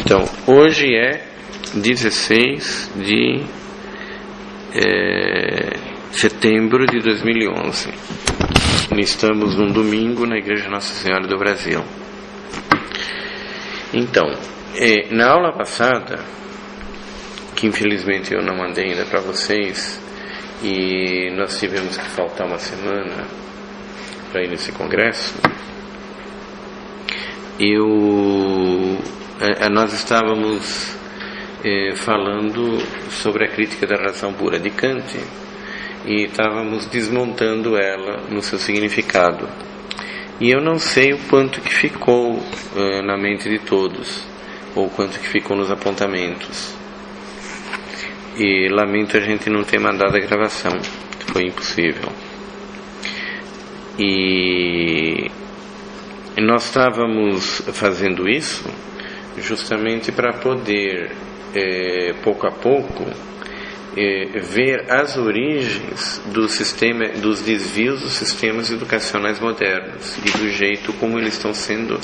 Então, hoje é 16 de setembro de 2011. Estamos num domingo na Igreja Nossa Senhora do Brasil. Então, na aula passada, que infelizmente eu não mandei ainda para vocês, e nós tivemos que faltar uma semana para ir nesse congresso, nós estávamos falando sobre a crítica da razão pura de Kant e estávamos desmontando ela no seu significado. E eu não sei o quanto que ficou na mente de todos, ou quanto que ficou nos apontamentos. E lamento a gente não ter mandado a gravação, foi impossível. E nós estávamos fazendo isso justamente para poder, pouco a pouco, ver as origens dos desvios dos sistemas educacionais modernos e do jeito como eles estão sendo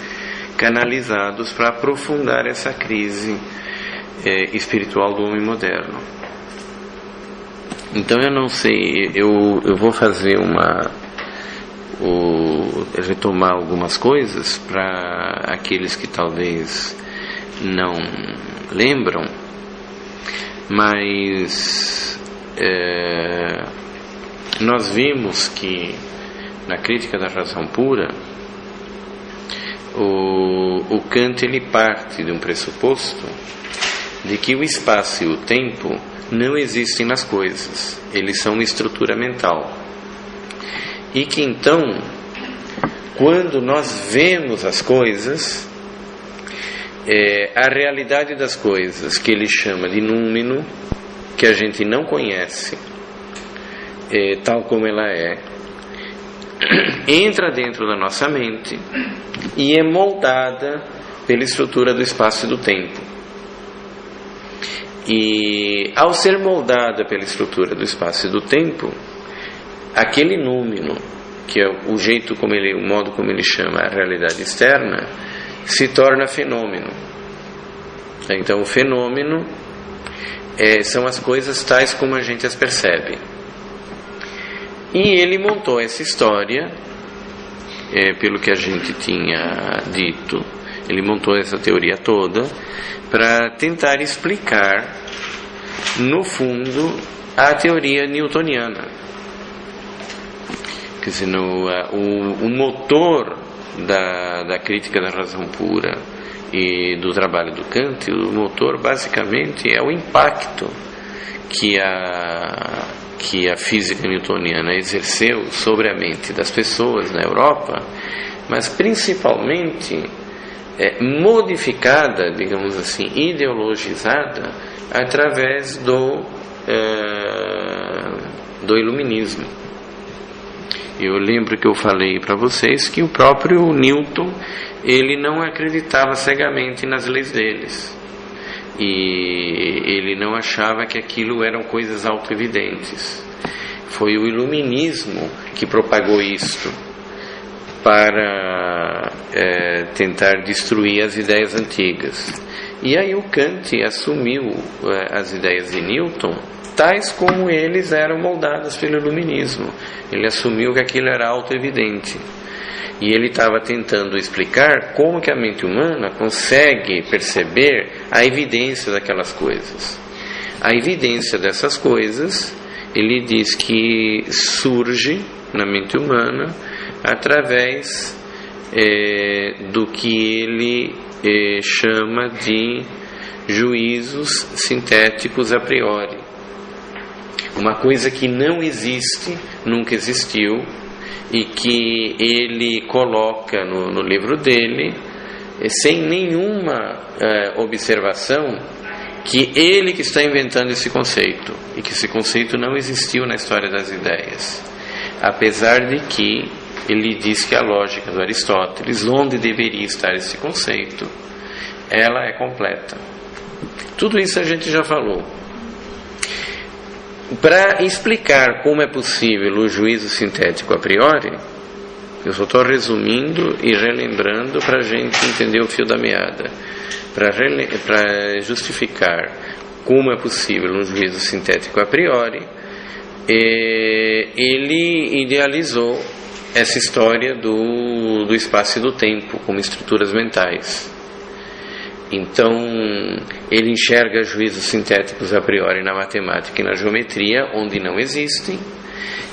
canalizados para aprofundar essa crise espiritual do homem moderno. Então eu não sei, eu vou fazer retomar algumas coisas para aqueles que talvez não lembram, mas nós vimos que na crítica da razão pura o Kant ele parte de um pressuposto de que o espaço e o tempo não existem nas coisas, eles são uma estrutura mental, e que então quando nós vemos as coisas, a realidade das coisas que ele chama de númeno, que a gente não conhece tal como ela entra dentro da nossa mente e é moldada pela estrutura do espaço e do tempo. E ao ser moldada pela estrutura do espaço e do tempo, aquele númeno, que é o jeito como o modo como ele chama a realidade externa, se torna fenômeno. Então o fenômeno são as coisas tais como a gente as percebe. E ele montou essa história, pelo que a gente tinha dito, ele montou essa teoria toda para tentar explicar, no fundo, a teoria newtoniana. Quer dizer, o motor da crítica da razão pura e do trabalho do Kant, o motor basicamente é o impacto que a física newtoniana exerceu sobre a mente das pessoas na Europa, mas principalmente modificada, digamos assim, ideologizada através do iluminismo. Eu lembro que eu falei para vocês que o próprio Newton, ele não acreditava cegamente nas leis deles, e ele não achava que aquilo eram coisas autoevidentes. Foi o iluminismo que propagou isto para tentar destruir as ideias antigas. E aí o Kant assumiu as ideias de Newton tais como eles eram moldadas pelo iluminismo. Ele assumiu que aquilo era autoevidente. E ele estava tentando explicar como que a mente humana consegue perceber a evidência daquelas coisas. A evidência dessas coisas, ele diz que surge na mente humana através do que ele chama de juízos sintéticos a priori. Uma coisa que não existe, nunca existiu, e que ele coloca no livro dele, sem nenhuma observação, que ele que está inventando esse conceito, e que esse conceito não existiu na história das ideias, apesar de que ele diz que a lógica do Aristóteles, onde deveria estar esse conceito, ela é completa. Tudo isso a gente já falou. Para explicar como é possível o juízo sintético a priori, Eu só estou resumindo e relembrando para a gente entender o fio da meada. Para justificar como é possível um juízo sintético a priori, ele idealizou essa história do espaço e do tempo como estruturas mentais. Então, ele enxerga juízos sintéticos a priori na matemática e na geometria, onde não existem,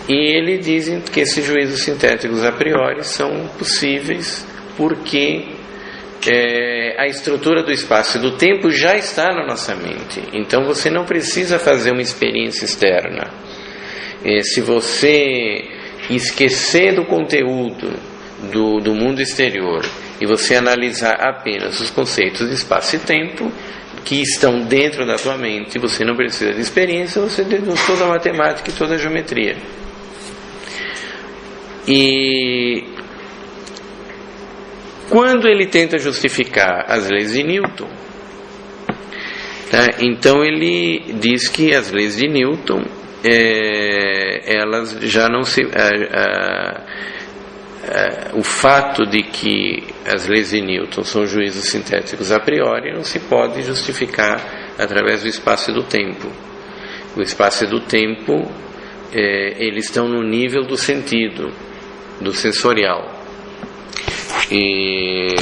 e ele diz que esses juízos sintéticos a priori são possíveis porque a estrutura do espaço e do tempo já está na nossa mente. Então, você não precisa fazer uma experiência externa. Se você esquecer do conteúdo do mundo exterior e você analisar apenas os conceitos de espaço e tempo que estão dentro da tua mente, você não precisa de experiência, você deduz toda a matemática e toda a geometria. E quando ele tenta justificar as leis de Newton, então ele diz que as leis de Newton elas já não se o fato de que as leis de Newton são juízos sintéticos a priori não se pode justificar através do espaço e do tempo. O espaço e do tempo eles estão no nível do sentido, do sensorial, e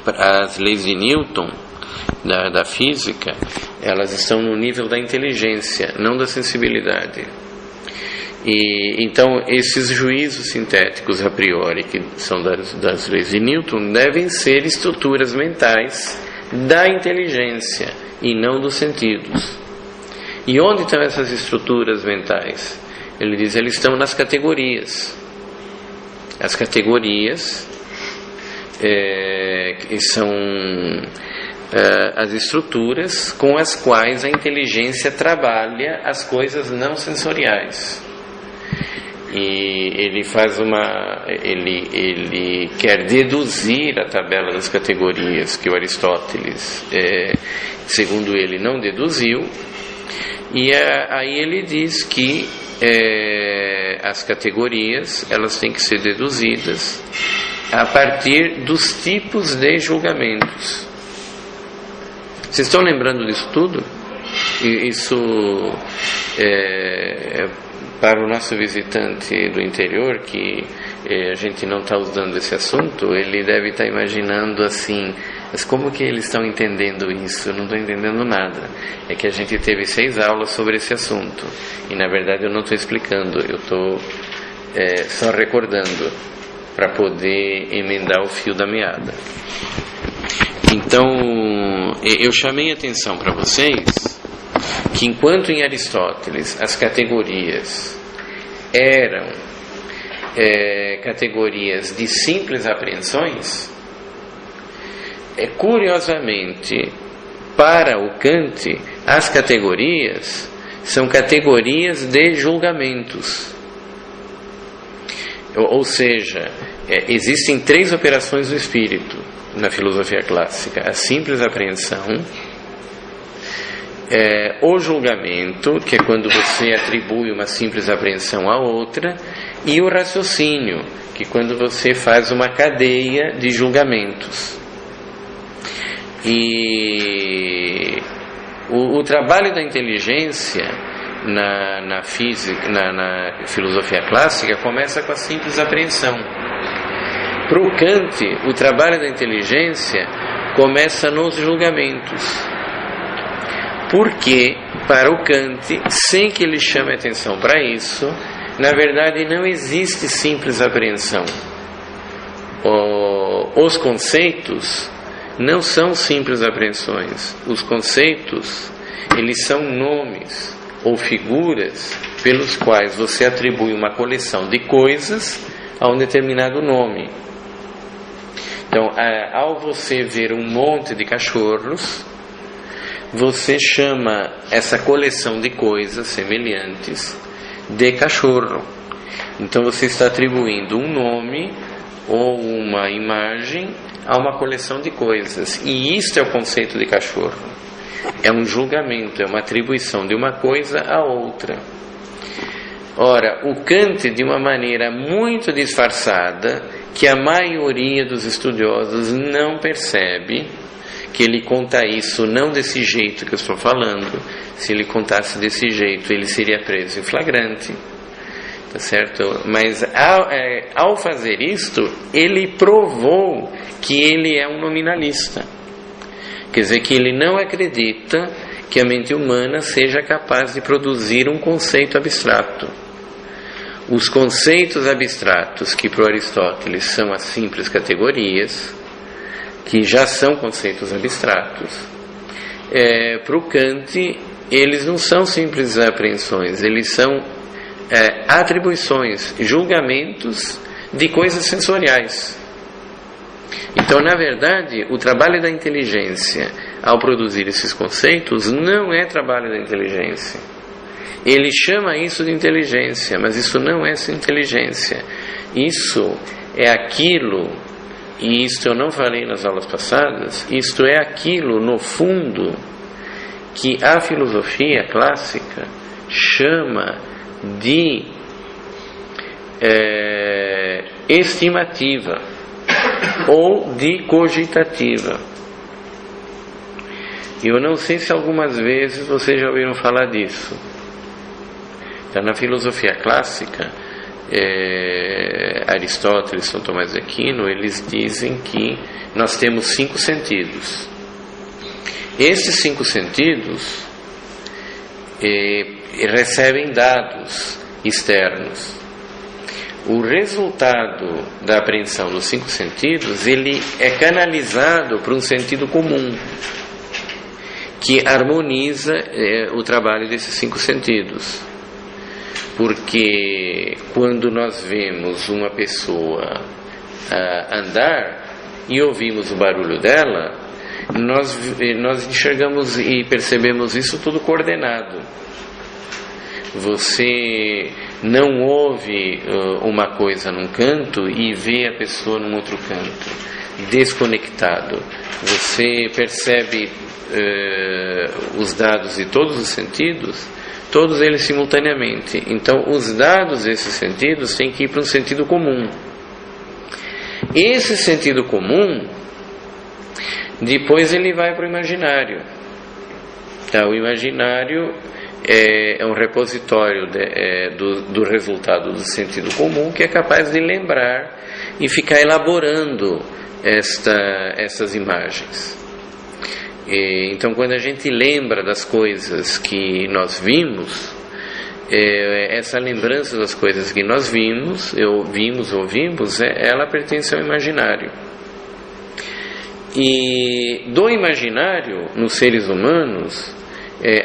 as leis de Newton da física, elas estão no nível da inteligência, não da sensibilidade. E então esses juízos sintéticos a priori, que são das leis de Newton, devem ser estruturas mentais da inteligência e não dos sentidos. E onde estão essas estruturas mentais? Ele diz, eles estão nas categorias. As categorias são as estruturas com as quais a inteligência trabalha as coisas não sensoriais. E ele ele quer deduzir a tabela das categorias que o Aristóteles, segundo ele, não deduziu. E aí ele diz que as categorias, elas têm que ser deduzidas a partir dos tipos de julgamentos. Vocês estão lembrando disso tudo? Isso para o nosso visitante do interior, que a gente não está usando esse assunto, ele deve estar imaginando assim, mas como que eles estão entendendo isso? Eu não estou entendendo nada. É que a gente teve 6 aulas sobre esse assunto, e na verdade eu não estou explicando, eu estou só recordando para poder emendar o fio da meada. Então, eu chamei a atenção para vocês que enquanto em Aristóteles as categorias eram categorias de simples apreensões, curiosamente, para o Kant, as categorias são categorias de julgamentos. Ou seja, existem 3 operações do espírito na filosofia clássica: a simples apreensão, o julgamento, que é quando você atribui uma simples apreensão a outra, e o raciocínio, que é quando você faz uma cadeia de julgamentos. E o trabalho da inteligência na física, na filosofia clássica, começa com a simples apreensão. Para o Kant, o trabalho da inteligência começa nos julgamentos. Porque, para o Kant, sem que ele chame atenção para isso, na verdade não existe simples apreensão. Os conceitos não são simples apreensões. Os conceitos, eles são nomes ou figuras pelos quais você atribui uma coleção de coisas a um determinado nome. Então, ao você ver um monte de cachorros, você chama essa coleção de coisas semelhantes de cachorro. Então você está atribuindo um nome ou uma imagem a uma coleção de coisas. E isto é o conceito de cachorro. É um julgamento, é uma atribuição de uma coisa a outra. Ora, o Kant, de uma maneira muito disfarçada, que a maioria dos estudiosos não percebe, que ele conta isso não desse jeito que eu estou falando. Se ele contasse desse jeito, ele seria preso em flagrante, tá certo? Mas ao fazer isto, ele provou que ele é um nominalista. Quer dizer, que ele não acredita que a mente humana seja capaz de produzir um conceito abstrato. Os conceitos abstratos, que para Aristóteles são as simples categorias, que já são conceitos abstratos, para o Kant, eles não são simples apreensões, eles são atribuições, julgamentos de coisas sensoriais. Então, na verdade, o trabalho da inteligência ao produzir esses conceitos não é trabalho da inteligência. Ele chama isso de inteligência, mas isso não é inteligência. Isso é aquilo, e isto eu não falei nas aulas passadas, isto é aquilo, no fundo, que a filosofia clássica chama de estimativa ou de cogitativa. Eu não sei se algumas vezes vocês já ouviram falar disso. Então, na filosofia clássica, Aristóteles, São Tomás de Aquino, eles dizem que nós temos 5 sentidos. Esses 5 sentidos recebem dados externos. O resultado da apreensão dos 5 sentidos, ele é canalizado para um sentido comum, que harmoniza o trabalho desses 5 sentidos. Porque quando nós vemos uma pessoa andar e ouvimos o barulho dela, nós enxergamos e percebemos isso tudo coordenado. Você não ouve uma coisa num canto e vê a pessoa num outro canto, desconectado. Você percebe os dados de todos os sentidos, todos eles simultaneamente. Então, os dados desses sentidos têm que ir para um sentido comum. Esse sentido comum, depois ele vai para o imaginário. O imaginário é um repositório do resultado do sentido comum, que é capaz de lembrar e ficar elaborando essas imagens. Então, quando a gente lembra das coisas que nós vimos, essa lembrança das coisas que nós ouvimos, ela pertence ao imaginário. E do imaginário, nos seres humanos,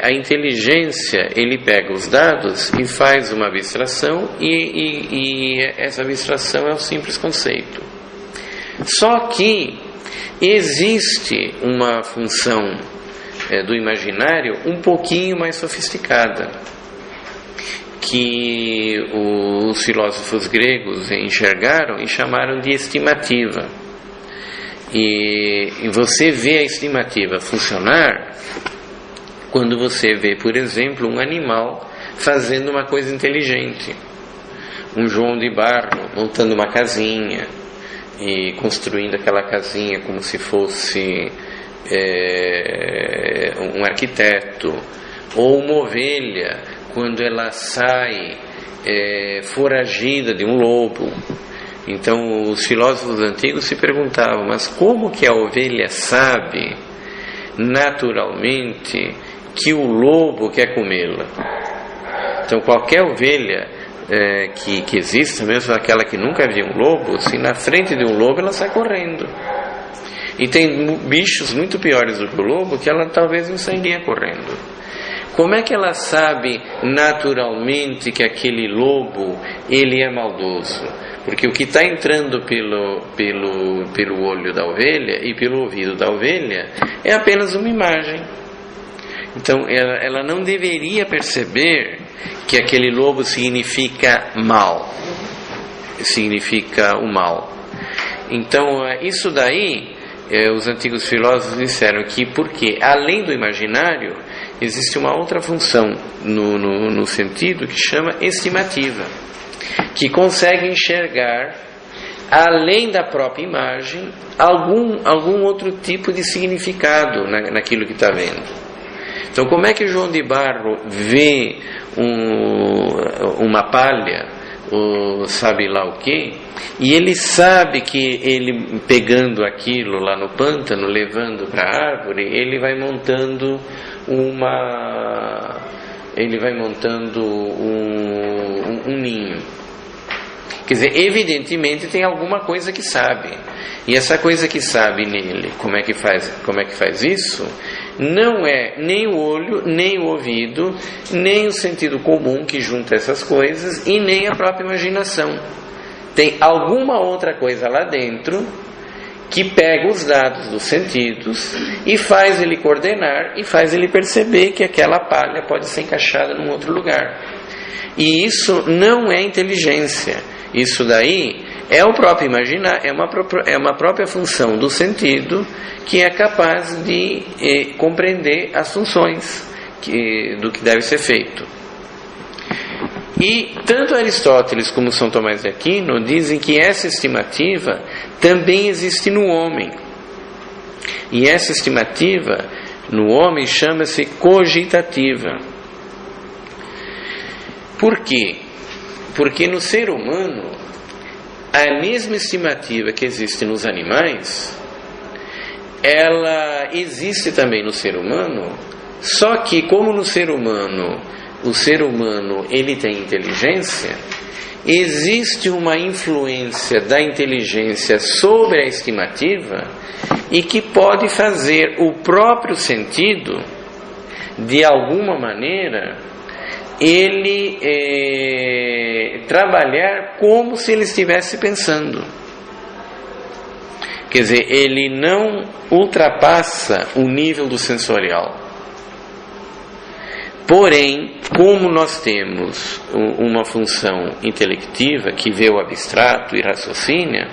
a inteligência, ele pega os dados e faz uma abstração, e essa abstração é um simples conceito. Só que existe uma função do imaginário um pouquinho mais sofisticada, que os filósofos gregos enxergaram e chamaram de estimativa. E você vê a estimativa funcionar quando você vê, por exemplo, um animal fazendo uma coisa inteligente. Um João de Barro montando uma casinha e construindo aquela casinha como se fosse um arquiteto. Ou uma ovelha, quando ela sai foragida de um lobo. Então os filósofos antigos se perguntavam, mas como que a ovelha sabe naturalmente que o lobo quer comê-la? Então qualquer ovelha que exista, mesmo aquela que nunca viu um lobo, se na frente de um lobo ela sai correndo. E tem bichos muito piores do que o lobo que ela talvez não sairia correndo. Como é que ela sabe naturalmente que aquele lobo ele é maldoso? Porque o que está entrando pelo olho da ovelha e pelo ouvido da ovelha é apenas uma imagem. Então ela não deveria perceber que aquele lobo significa mal, significa o mal. Então isso daí, os antigos filósofos disseram que porque além do imaginário existe uma outra função no sentido que chama estimativa, que consegue enxergar, além da própria imagem, algum outro tipo de significado naquilo que está vendo. Então, como é que João de Barro vê uma palha, ou sabe lá o quê, e ele sabe que ele, pegando aquilo lá no pântano, levando para a árvore, ele vai montando um ninho. Quer dizer, evidentemente tem alguma coisa que sabe. E essa coisa que sabe nele, como é que faz isso? Não é nem o olho, nem o ouvido, nem o sentido comum que junta essas coisas, e nem a própria imaginação. Tem alguma outra coisa lá dentro que pega os dados dos sentidos e faz ele coordenar e faz ele perceber que aquela palha pode ser encaixada num outro lugar. E isso não é inteligência. Isso daí é o próprio imaginar, é uma própria função do sentido que é capaz de compreender as funções do que deve ser feito. E tanto Aristóteles como São Tomás de Aquino dizem que essa estimativa também existe no homem. E essa estimativa no homem chama-se cogitativa. Por quê? Porque no ser humano, a mesma estimativa que existe nos animais, ela existe também no ser humano, só que como no ser humano, o ser humano ele tem inteligência, existe uma influência da inteligência sobre a estimativa e que pode fazer o próprio sentido, de alguma maneira, ele trabalhar como se ele estivesse pensando. Quer dizer, ele não ultrapassa o nível do sensorial. Porém, como nós temos uma função intelectiva que vê o abstrato e raciocina,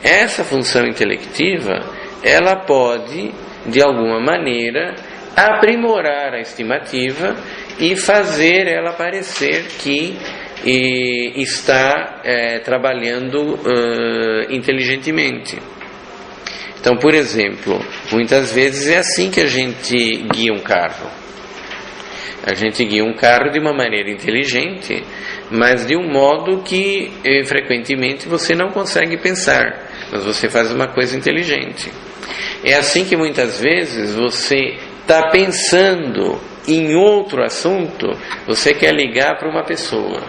essa função intelectiva, ela pode, de alguma maneira, aprimorar a estimativa e fazer ela parecer que está trabalhando inteligentemente. Então, por exemplo, muitas vezes é assim que a gente guia um carro. A gente guia um carro de uma maneira inteligente, mas de um modo que frequentemente você não consegue pensar, mas você faz uma coisa inteligente. É assim que muitas vezes você está pensando em outro assunto, você quer ligar para uma pessoa,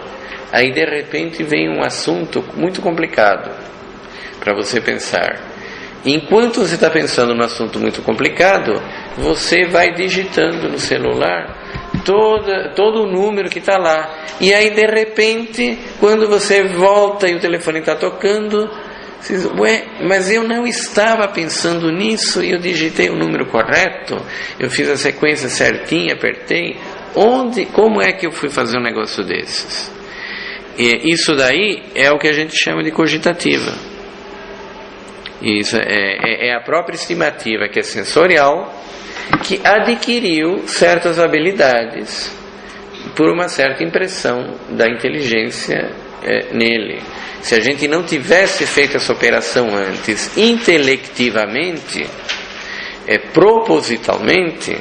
aí de repente vem um assunto muito complicado para você pensar. Enquanto você está pensando num assunto muito complicado, você vai digitando no celular todo o número que está lá, e aí de repente, quando você volta e o telefone está tocando, você diz, mas eu não estava pensando nisso e eu digitei o número correto, eu fiz a sequência certinha, apertei. Como é que eu fui fazer um negócio desses? Isso daí é o que a gente chama de cogitativa. Isso é a própria estimativa, que é sensorial, que adquiriu certas habilidades por uma certa impressão da inteligência nele. Se a gente não tivesse feito essa operação antes, intelectivamente, propositalmente,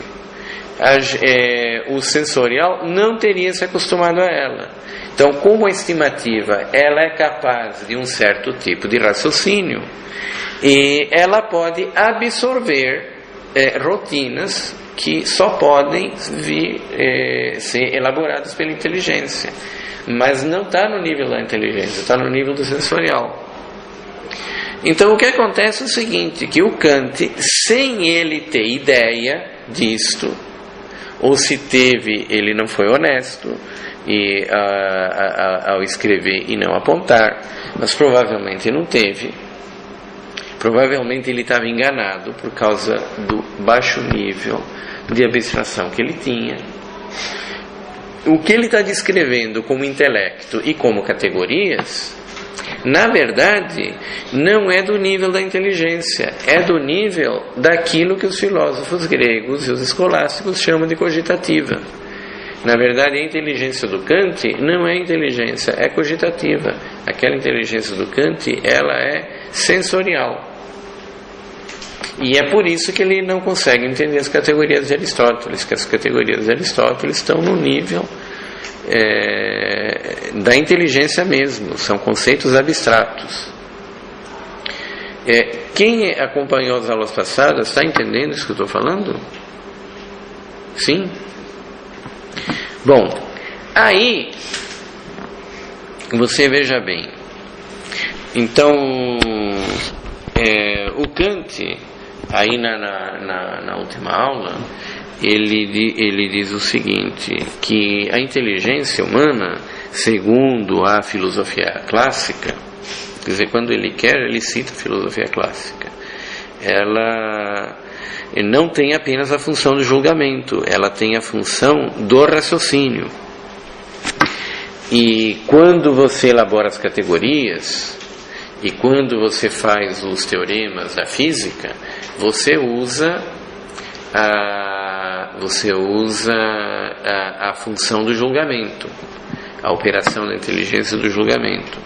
o sensorial não teria se acostumado a ela. Então, como a estimativa ela é capaz de um certo tipo de raciocínio, e ela pode absorver rotinas que só podem ser elaboradas pela inteligência, mas não está no nível da inteligência, está no nível do sensorial. Então o que acontece é o seguinte, que o Kant, sem ele ter ideia disto, ou se teve, ele não foi honesto ao escrever e não apontar, mas provavelmente não teve. Provavelmente ele estava enganado por causa do baixo nível de abstração que ele tinha. O que ele está descrevendo como intelecto e como categorias Na verdade, não é do nível da inteligência, é do nível daquilo que os filósofos gregos e os escolásticos chamam de cogitativa. Na verdade, a inteligência do Kant não é inteligência, é cogitativa. Aquela inteligência do Kant, ela é sensorial. E é por isso que ele não consegue entender as categorias de Aristóteles, que as categorias de Aristóteles estão no nível da inteligência mesmo, são conceitos abstratos. Quem acompanhou as aulas passadas está entendendo isso que eu estou falando? Sim? Bom, aí você veja bem, então o Kant, aí na última aula, ele diz o seguinte, que a inteligência humana, segundo a filosofia clássica, quer dizer, quando ele quer, ele cita a filosofia clássica, ela não tem apenas a função do julgamento, ela tem a função do raciocínio. E quando você elabora as categorias, e quando você faz os teoremas da física, você usa a função do julgamento, a operação da inteligência do julgamento.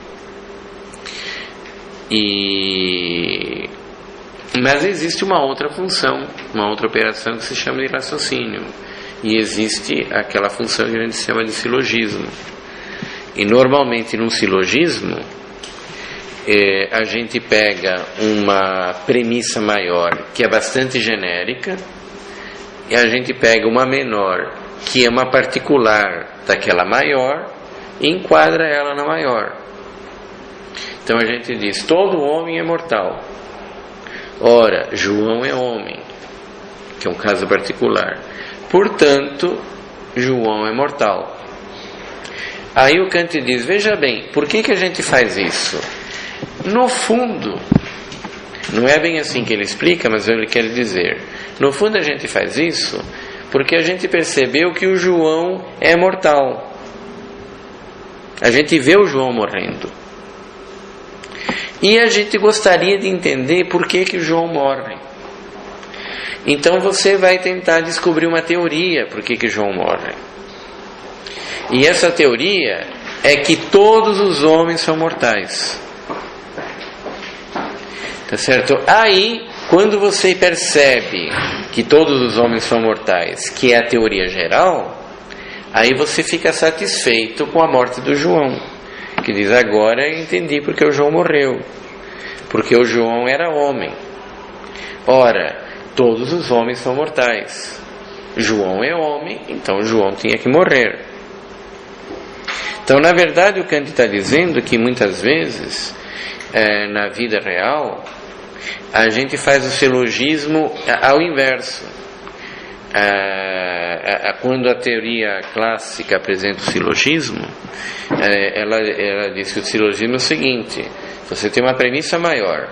Mas existe uma outra função, uma outra operação que se chama de raciocínio, e existe aquela função que a gente chama de silogismo. E normalmente num silogismo a gente pega uma premissa maior que é bastante genérica, e a gente pega uma menor que é uma particular daquela maior e enquadra ela na maior. Então a gente diz: todo homem é mortal. Ora, João é homem, que é um caso particular. Portanto, João é mortal. Aí o Kant diz: veja bem, por que a gente faz isso? No fundo, não é bem assim que ele explica, mas ele quer dizer, no fundo a gente faz isso porque a gente percebeu que o João é mortal. A gente vê o João morrendo. E a gente gostaria de entender por que o João morre. Então você vai tentar descobrir uma teoria por que o João morre. E essa teoria é que todos os homens são mortais. Tá certo? Aí, quando você percebe que todos os homens são mortais, que é a teoria geral, aí você fica satisfeito com a morte do João, que diz: agora eu entendi porque o João morreu, porque o João era homem. Ora, todos os homens são mortais. João é homem, então João tinha que morrer. Então, na verdade, o Kant está dizendo que muitas vezes, na vida real, a gente faz o silogismo ao inverso. Quando a teoria clássica apresenta o silogismo, ela diz que o silogismo é o seguinte: você tem uma premissa maior,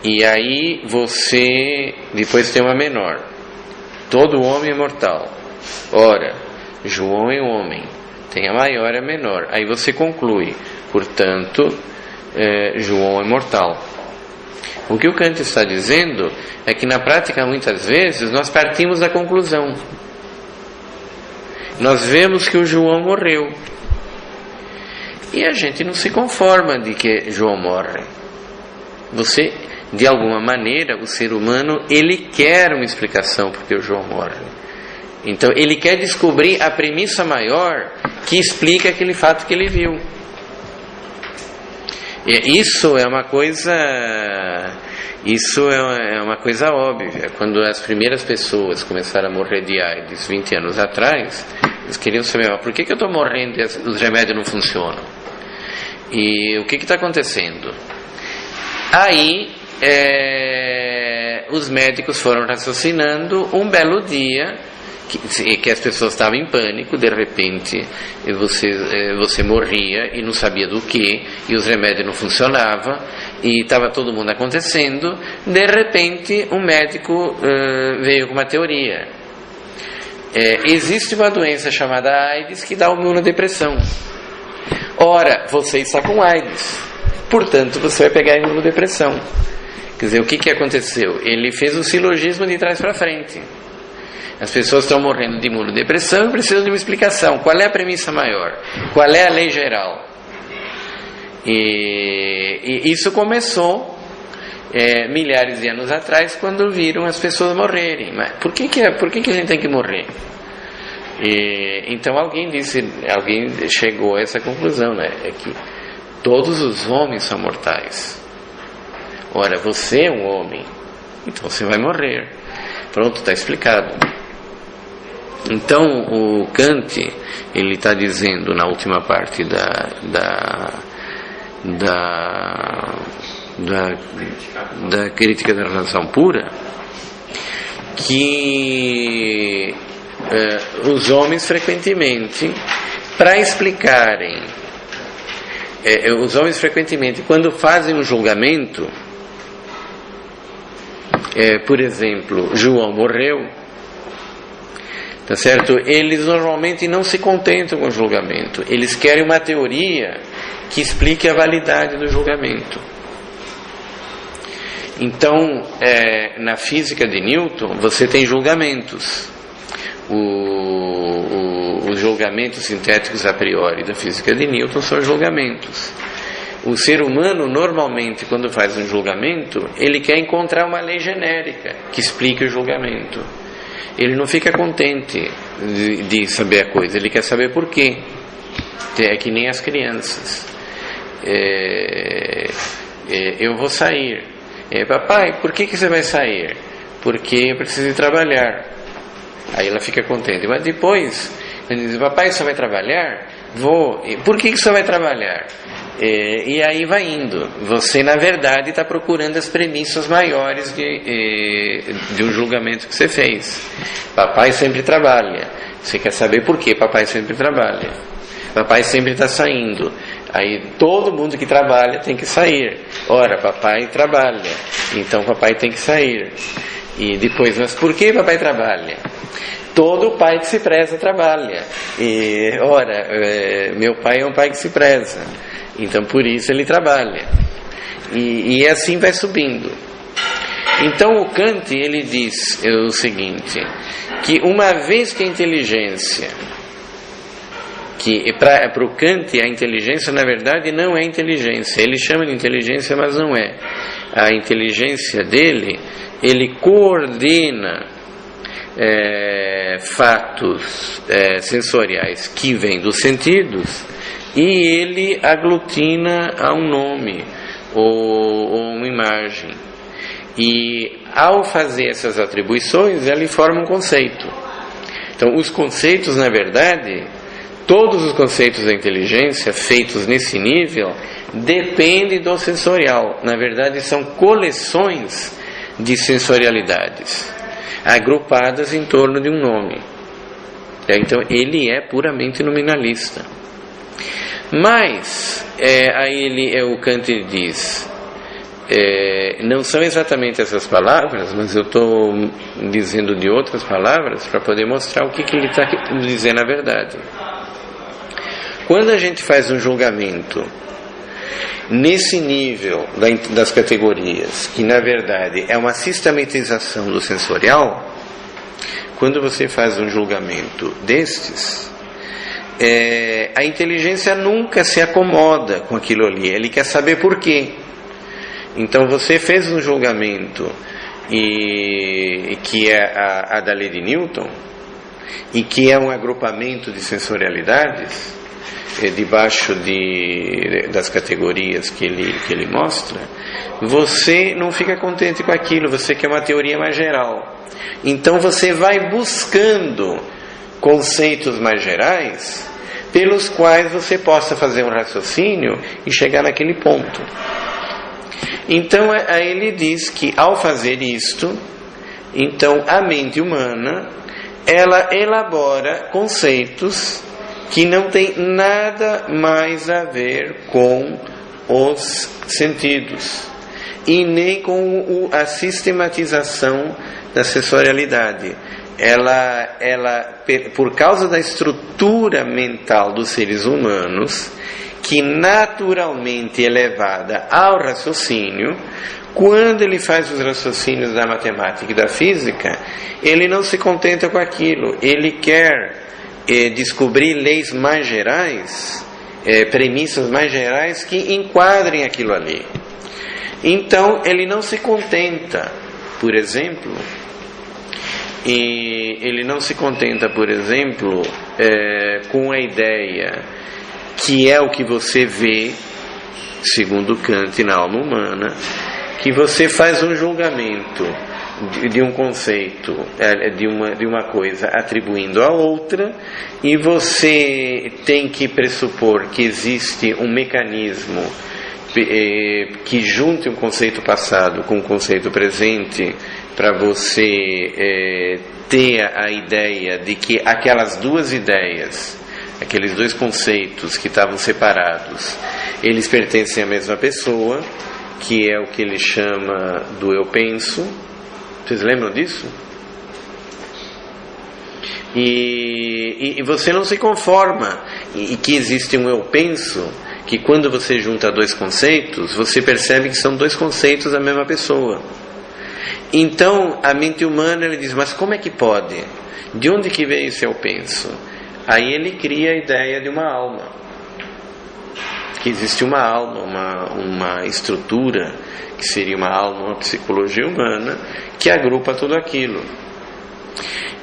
e aí você depois tem uma menor. Todo homem é mortal. Ora, João é homem, tem a maior e a menor. Aí você conclui, portanto, João é mortal. O que o Kant está dizendo é que na prática muitas vezes nós partimos da conclusão. Nós vemos que o João morreu e a gente não se conforma de que João morre. De alguma maneira, o ser humano, ele quer uma explicação porque o João morre. Então ele quer descobrir a premissa maior que explica aquele fato que ele viu. Isso é uma coisa óbvia. Quando as primeiras pessoas começaram a morrer de AIDS 20 anos atrás, eles queriam saber: por que eu estou morrendo e os remédios não funcionam? E o que está acontecendo? Aí os médicos foram raciocinando. Um belo dia, que as pessoas estavam em pânico, de repente você morria e não sabia do que, e os remédios não funcionavam, e estava todo mundo acontecendo. De repente um médico veio com uma teoria: existe uma doença chamada AIDS que dá uma imunodepressão. Ora, você está com AIDS, portanto você vai pegar imunodepressão. Quer dizer, o que aconteceu? Ele fez o silogismo de trás para frente. As pessoas estão morrendo de imunodepressão e precisam de uma explicação. Qual é a premissa maior? Qual é a lei geral? E isso começou milhares de anos atrás, quando viram as pessoas morrerem. Mas por que a gente tem que morrer? Então alguém chegou a essa conclusão, né? É que todos os homens são mortais. Ora, você é um homem, então você vai morrer. Pronto, está explicado. Então o Kant, ele está dizendo na última parte da crítica da razão pura, que os homens frequentemente, para explicarem, quando fazem um julgamento, por exemplo, João morreu, tá certo? Eles normalmente não se contentam com o julgamento, eles querem uma teoria que explique a validade do julgamento. Então, na física de Newton, você tem julgamentos. Os julgamentos sintéticos a priori da física de Newton são julgamentos. O ser humano, normalmente, quando faz um julgamento, ele quer encontrar uma lei genérica que explique o julgamento. Ele não fica contente de saber a coisa, ele quer saber por quê. É que nem as crianças. Eu vou sair. Papai, por que você vai sair? Porque eu preciso ir trabalhar. Aí ela fica contente. Mas depois, ele diz: papai, você vai trabalhar? Vou. Por que você vai trabalhar? E aí vai indo. Você, na verdade, está procurando as premissas maiores de um julgamento que você fez. Papai sempre trabalha. Você quer saber por que papai sempre trabalha? Papai sempre está saindo. Aí todo mundo que trabalha tem que sair. Ora, papai trabalha, então papai tem que sair. E depois, mas por que papai trabalha? Todo pai que se preza trabalha. E ora, meu pai é um pai que se preza, então por isso ele trabalha. E assim vai subindo. Então o Kant, ele diz o seguinte, que uma vez que a inteligência, que para o Kant a inteligência na verdade não é inteligência, ele chama de inteligência, mas não é. A inteligência dele, ele coordena fatos sensoriais que vêm dos sentidos e ele aglutina a um nome ou uma imagem. E ao fazer essas atribuições, ele forma um conceito. Então os conceitos, na verdade, todos os conceitos da inteligência feitos nesse nível dependem do sensorial. Na verdade, são coleções de sensorialidades agrupadas em torno de um nome. Então, ele é puramente nominalista. Mas, aí o Kant diz, não são exatamente essas palavras, mas eu estou dizendo de outras palavras para poder mostrar o que ele está dizendo na verdade. Quando a gente faz um julgamento nesse nível das categorias, que na verdade é uma sistematização do sensorial, quando você faz um julgamento destes, a inteligência nunca se acomoda com aquilo ali, ele quer saber por quê. Então você fez um julgamento que é a da lei de Newton, e que é um agrupamento de sensorialidades, debaixo das categorias que ele mostra, você não fica contente com aquilo, você quer uma teoria mais geral. Então você vai buscando conceitos mais gerais pelos quais você possa fazer um raciocínio e chegar naquele ponto. Então aí ele diz que ao fazer isto, então a mente humana, ela elabora conceitos que não tem nada mais a ver com os sentidos e nem com a sistematização da sensorialidade. Ela, por causa da estrutura mental dos seres humanos, que naturalmente é levada ao raciocínio, quando ele faz os raciocínios da matemática e da física, ele não se contenta com aquilo, ele quer descobrir leis mais gerais, premissas mais gerais que enquadrem aquilo ali. Então ele não se contenta, por exemplo, com a ideia que é o que você vê, segundo Kant, na alma humana, que você faz um julgamento de um conceito, de uma coisa atribuindo a outra, e você tem que pressupor que existe um mecanismo que junte um conceito passado com um conceito presente, para você ter a ideia de que aquelas duas ideias, aqueles dois conceitos que estavam separados, eles pertencem à mesma pessoa, que é o que ele chama do eu penso. Vocês lembram disso? E você não se conforma e que existe um eu penso, que quando você junta dois conceitos, você percebe que são dois conceitos da mesma pessoa. Então a mente humana, ele diz, mas como é que pode? De onde que veio esse eu penso? Aí ele cria a ideia de uma alma, que existe uma alma, uma estrutura, que seria uma alma, uma psicologia humana, que agrupa tudo aquilo.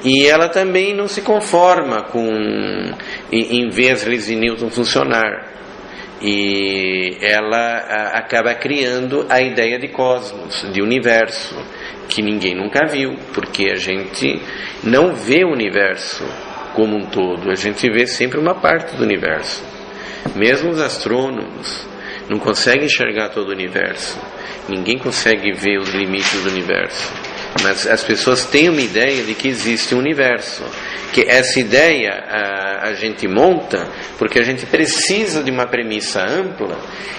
E ela também não se conforma em ver as leis de Newton funcionar. E ela acaba criando a ideia de cosmos, de universo, que ninguém nunca viu, porque a gente não vê o universo como um todo, a gente vê sempre uma parte do universo. Mesmo os astrônomos não conseguem enxergar todo o universo, ninguém consegue ver os limites do universo, mas as pessoas têm uma ideia de que existe um universo, que essa ideia a gente monta porque a gente precisa de uma premissa ampla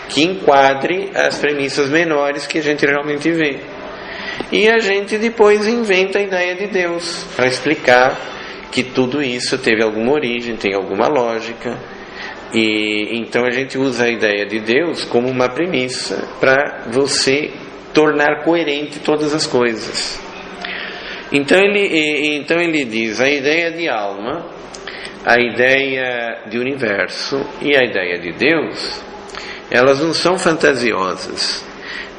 que enquadre as premissas menores que a gente realmente vê. E a gente depois inventa a ideia de Deus para explicar que tudo isso teve alguma origem, tem alguma lógica. E então a gente usa a ideia de Deus como uma premissa para você tornar coerente todas as coisas. Então ele diz, a ideia de alma, a ideia de universo e a ideia de Deus, elas não são fantasiosas.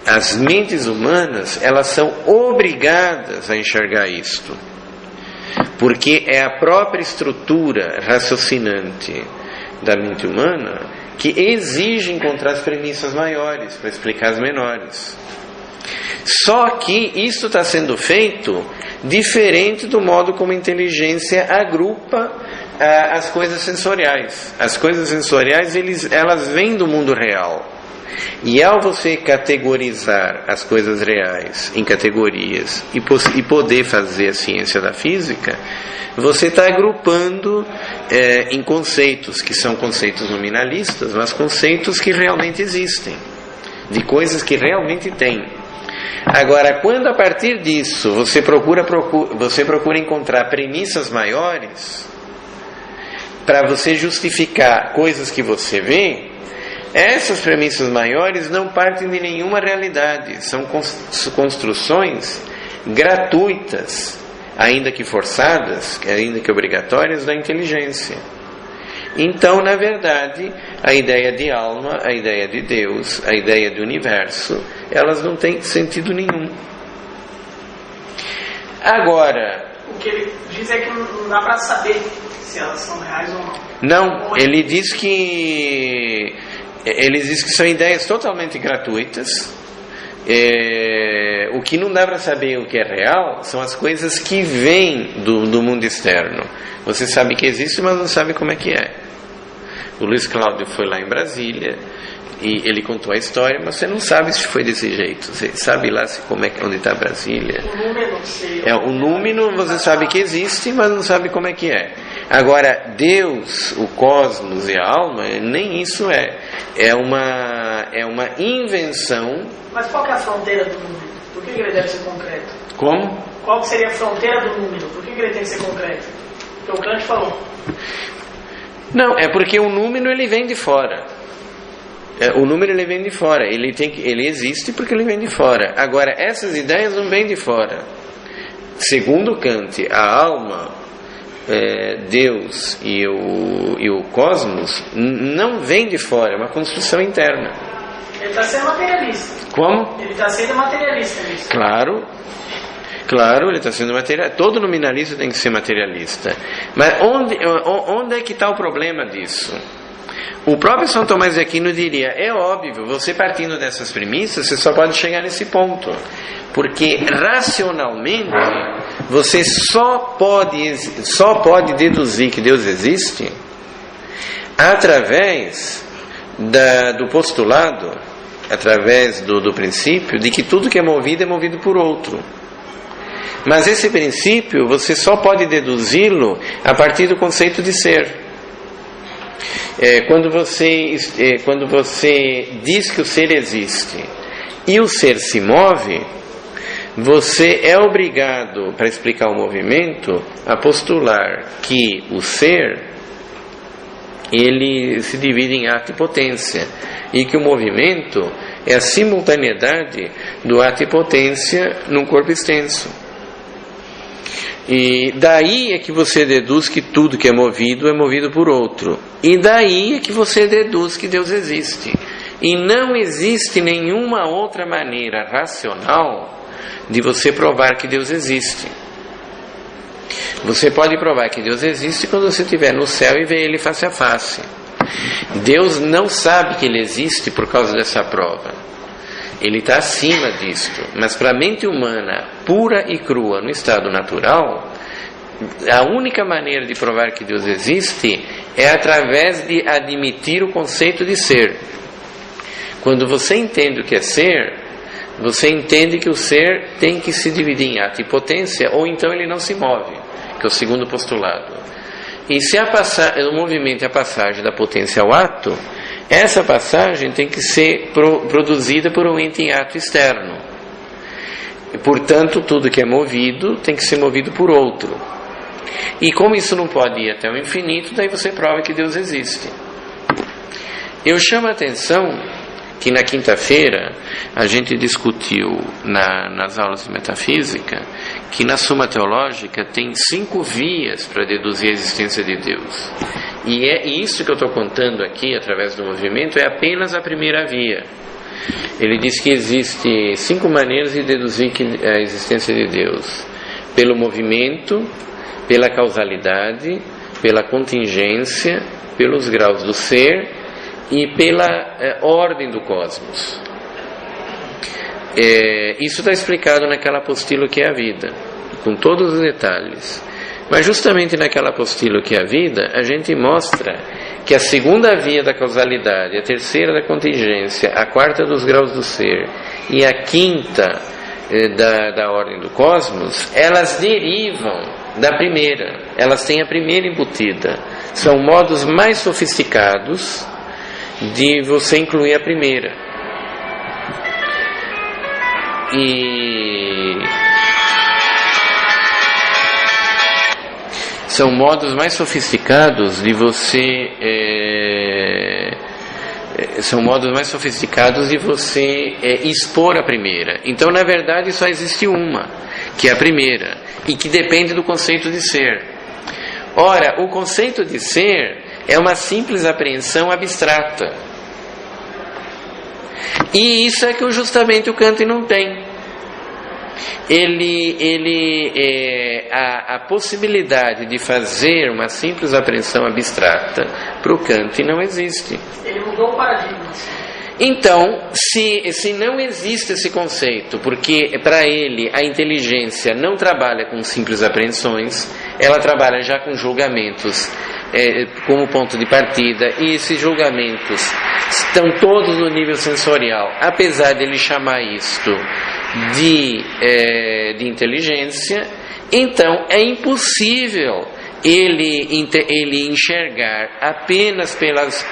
As mentes humanas, elas são obrigadas a enxergar isto, porque é a própria estrutura raciocinante da mente humana que exige encontrar as premissas maiores para explicar as menores. Só que isso está sendo feito diferente do modo como a inteligência agrupa as coisas sensoriais. As coisas sensoriais, elas vêm do mundo real. E ao você categorizar as coisas reais em categorias e poder fazer a ciência da física, você está agrupando em conceitos, que são conceitos nominalistas, mas conceitos que realmente existem, de coisas que realmente tem. Agora, quando a partir disso você procura encontrar premissas maiores para você justificar coisas que você vê, essas premissas maiores não partem de nenhuma realidade, são construções gratuitas, ainda que forçadas, ainda que obrigatórias, da inteligência. Então, na verdade, a ideia de alma, a ideia de Deus, a ideia de universo, elas não têm sentido nenhum. Agora, o que ele diz é que não dá para saber se elas são reais ou não. Não, ele diz que são ideias totalmente gratuitas. O que não dá para saber o que é real são as coisas que vêm do mundo externo. Você sabe que existe, mas não sabe como é que é. O Luiz Cláudio foi lá em Brasília e ele contou a história, mas você não sabe se foi desse jeito. Você sabe lá onde está Brasília. O número você sabe que existe, mas não sabe como é que é. Agora, Deus, o cosmos e a alma, nem isso é. É uma invenção. Mas qual que é a fronteira do número? Por que ele deve ser concreto? Como? Qual que seria a fronteira do número? Por que ele tem que ser concreto? Porque o Kant falou. Não, é porque o número ele vem de fora. O número ele vem de fora, ele existe porque ele vem de fora. Agora, essas ideias não vêm de fora. Segundo Kant, a alma, Deus e o cosmos não vem de fora, é uma construção interna. Ele está sendo materialista. Como? Ele está sendo materialista nisso. Claro, ele está sendo materialista. Todo nominalista tem que ser materialista. Mas onde é que está o problema disso? O próprio São Tomás de Aquino diria: é óbvio, você partindo dessas premissas, você só pode chegar nesse ponto. Porque racionalmente você só pode deduzir que Deus existe através do postulado, através do princípio de que tudo que é movido por outro. Mas esse princípio você só pode deduzi-lo a partir do conceito de ser. Quando você diz que o ser existe e o ser se move, você é obrigado, para explicar o movimento, a postular que o ser ele se divide em ato e potência, e que o movimento é a simultaneidade do ato e potência num corpo extenso. E daí é que você deduz que tudo que é movido por outro. E daí é que você deduz que Deus existe. E não existe nenhuma outra maneira racional de você provar que Deus existe. Você pode provar que Deus existe quando você estiver no céu e ver Ele face a face. Deus não sabe que Ele existe por causa dessa prova. Ele está acima disto. Mas para a mente humana pura e crua no estado natural, a única maneira de provar que Deus existe é através de admitir o conceito de ser. Quando você entende o que é ser, você entende que o ser tem que se dividir em ato e potência, ou então ele não se move, que é o segundo postulado. E se o movimento é a passagem da potência ao ato, essa passagem tem que ser produzida por um ente em ato externo. E, portanto, tudo que é movido tem que ser movido por outro. E como isso não pode ir até o infinito, daí você prova que Deus existe. Eu chamo a atenção que na quinta-feira a gente discutiu nas aulas de metafísica que na Suma Teológica tem 5 vias para deduzir a existência de Deus. E isso que eu estou contando aqui através do movimento é apenas a primeira via. Ele diz que existe 5 maneiras de deduzir a existência de Deus: pelo movimento, pela causalidade, pela contingência, pelos graus do ser e pela ordem do cosmos. Isso está explicado naquela apostila que é a vida, com todos os detalhes. Mas justamente naquela apostila que é a vida, a gente mostra que a segunda via da causalidade, a terceira da contingência, a quarta dos graus do ser e a quinta da ordem do cosmos, elas derivam da primeira, elas têm a primeira embutida. São modos mais sofisticados de você incluir a primeira. E são modos mais sofisticados de você expor a primeira. Então, na verdade, só existe uma, que é a primeira, e que depende do conceito de ser. Ora, o conceito de ser é uma simples apreensão abstrata. E isso é que justamente o Kant não tem. A possibilidade de fazer uma simples apreensão abstrata para o Kant não existe. Ele mudou o paradigma. Então, se não existe esse conceito, porque para ele a inteligência não trabalha com simples apreensões, ela trabalha já com julgamentos como ponto de partida, e esses julgamentos estão todos no nível sensorial, apesar de ele chamar isto de inteligência. Então é impossível ele enxergar apenas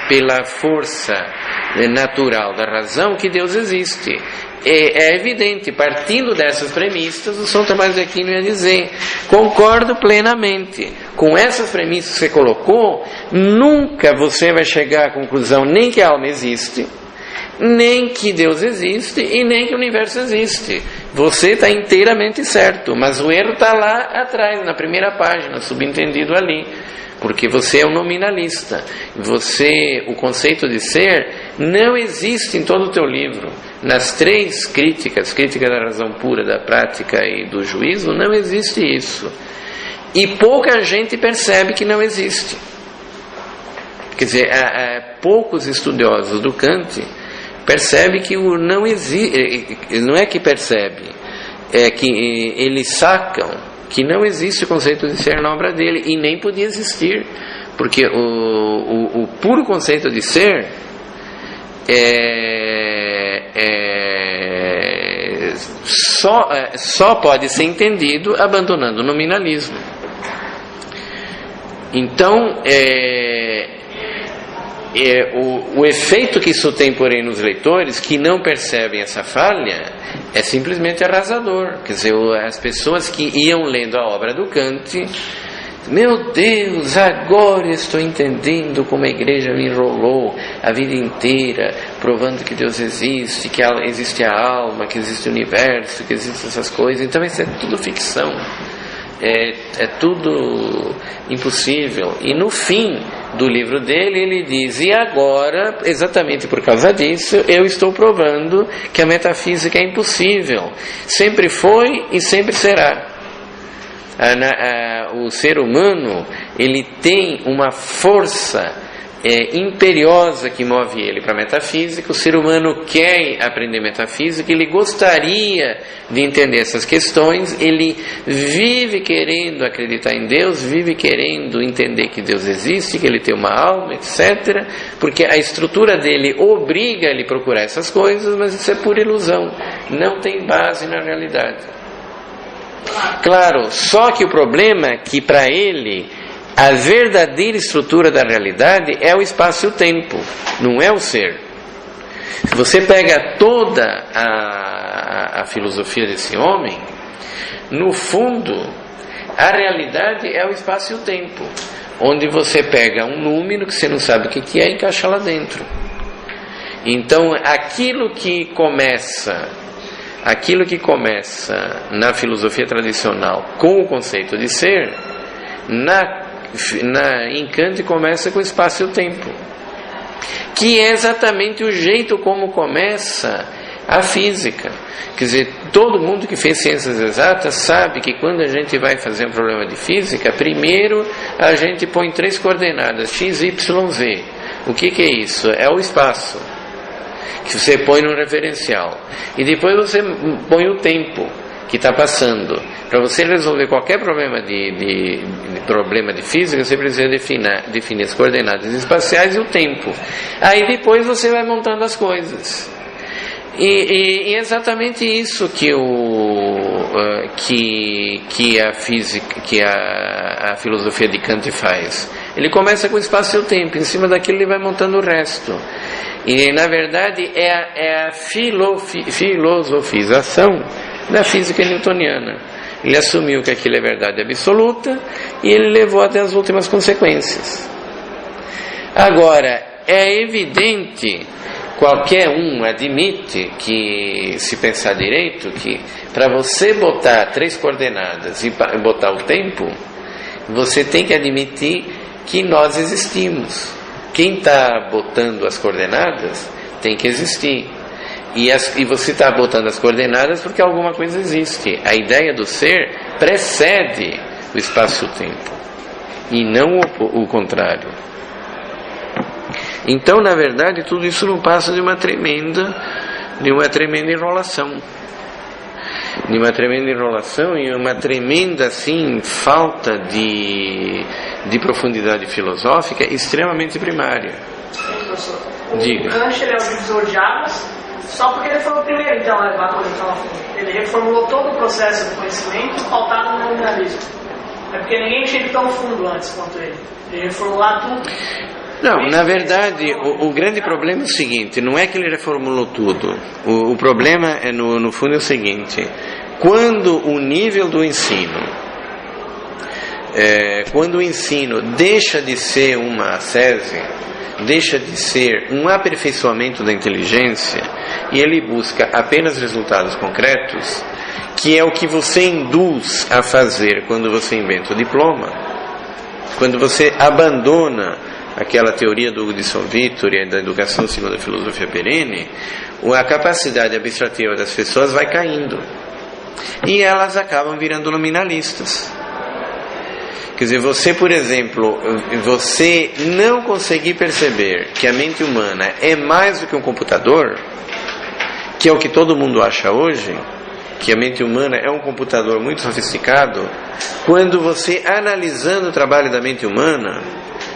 pela força natural da razão que Deus existe. É evidente, partindo dessas premissas, o São Tomás de Aquino ia dizer: concordo plenamente com essas premissas que você colocou, nunca você vai chegar à conclusão nem que a alma existe, nem que Deus existe e nem que o universo existe. Você está inteiramente certo, mas o erro está lá atrás, na primeira página, subentendido ali. Porque você é um nominalista. O conceito de ser não existe em todo o teu livro. Nas 3 críticas, crítica da razão pura, da prática e do juízo, não existe isso. E pouca gente percebe que não existe. Quer dizer, poucos estudiosos do Kant percebem que o não existe. Não é que percebe, é que eles sacam que não existe o conceito de ser na obra dele, e nem podia existir, porque o puro conceito de ser só pode ser entendido abandonando o nominalismo. Então, o efeito que isso tem, porém, nos leitores que não percebem essa falha é simplesmente arrasador. Quer dizer, as pessoas que iam lendo a obra do Kant, meu Deus, agora estou entendendo como a igreja me enrolou a vida inteira, provando que Deus existe, que existe a alma, que existe o universo, que existem essas coisas. Então isso é tudo ficção. É tudo impossível. E no fim do livro dele ele diz: e agora, exatamente por causa disso, eu estou provando que a metafísica é impossível. Sempre foi e sempre será. O ser humano, ele tem uma força imperiosa que move ele para a metafísica. O ser humano quer aprender metafísica, ele gostaria de entender essas questões, ele vive querendo acreditar em Deus, vive querendo entender que Deus existe, que ele tem uma alma, etc., porque a estrutura dele obriga ele a procurar essas coisas, mas isso é pura ilusão, não tem base na realidade. Claro, só que o problema é que para ele a verdadeira estrutura da realidade é o espaço e o tempo, não é o ser. Se você pega toda a filosofia desse homem, no fundo, a realidade é o espaço e o tempo, onde você pega um número que você não sabe o que é e encaixa lá dentro. Então, aquilo que começa na filosofia tradicional com o conceito de ser, em Kant começa com o espaço e o tempo, que é exatamente o jeito como começa a física. Quer dizer, todo mundo que fez ciências exatas sabe que quando a gente vai fazer um problema de física, primeiro a gente põe 3 coordenadas, x, y, z. O que é isso? É o espaço que você põe no referencial, e depois você põe o tempo que está passando. Para você resolver qualquer problema de física, você precisa definir as coordenadas espaciais e o tempo. Aí depois você vai montando as coisas. E é exatamente isso que a física, que a filosofia de Kant faz. Ele começa com o espaço e o tempo, em cima daquilo ele vai montando o resto. E na verdade é a filosofização da física newtoniana. Ele assumiu que aquilo é verdade absoluta e ele levou até as últimas consequências. Agora, é evidente, qualquer um admite que, se pensar direito, que para você botar 3 coordenadas e botar o tempo, você tem que admitir que nós existimos. Quem está botando as coordenadas tem que existir. E você está botando as coordenadas porque alguma coisa existe. A ideia do ser precede o espaço e o tempo, e não o contrário. Então, na verdade, tudo isso não passa de uma tremenda enrolação. De uma tremenda enrolação e uma tremenda, assim, falta de profundidade filosófica extremamente primária. Diga. Kant é o divisor de águas, só porque ele foi o primeiro, então, a levar a coisa tão a fundo. Ele reformulou todo o processo do conhecimento pautado no nominalismo. É porque ninguém chega tão fundo antes quanto ele. Ele reformular tudo. Não, na verdade, o grande problema é o seguinte: não é que ele reformulou tudo. O problema, no fundo, é o seguinte: quando o nível do ensino, quando o ensino deixa de ser uma sese, deixa de ser um aperfeiçoamento da inteligência e ele busca apenas resultados concretos, que é o que você induz a fazer quando você inventa o diploma, quando você abandona aquela teoria do Hudson Victor e da educação segundo a filosofia perene, a capacidade abstrativa das pessoas vai caindo e elas acabam virando nominalistas. Quer dizer, você, por exemplo, você não conseguir perceber que a mente humana é mais do que um computador, que é o que todo mundo acha hoje, que a mente humana é um computador muito sofisticado, quando você, analisando o trabalho da mente humana,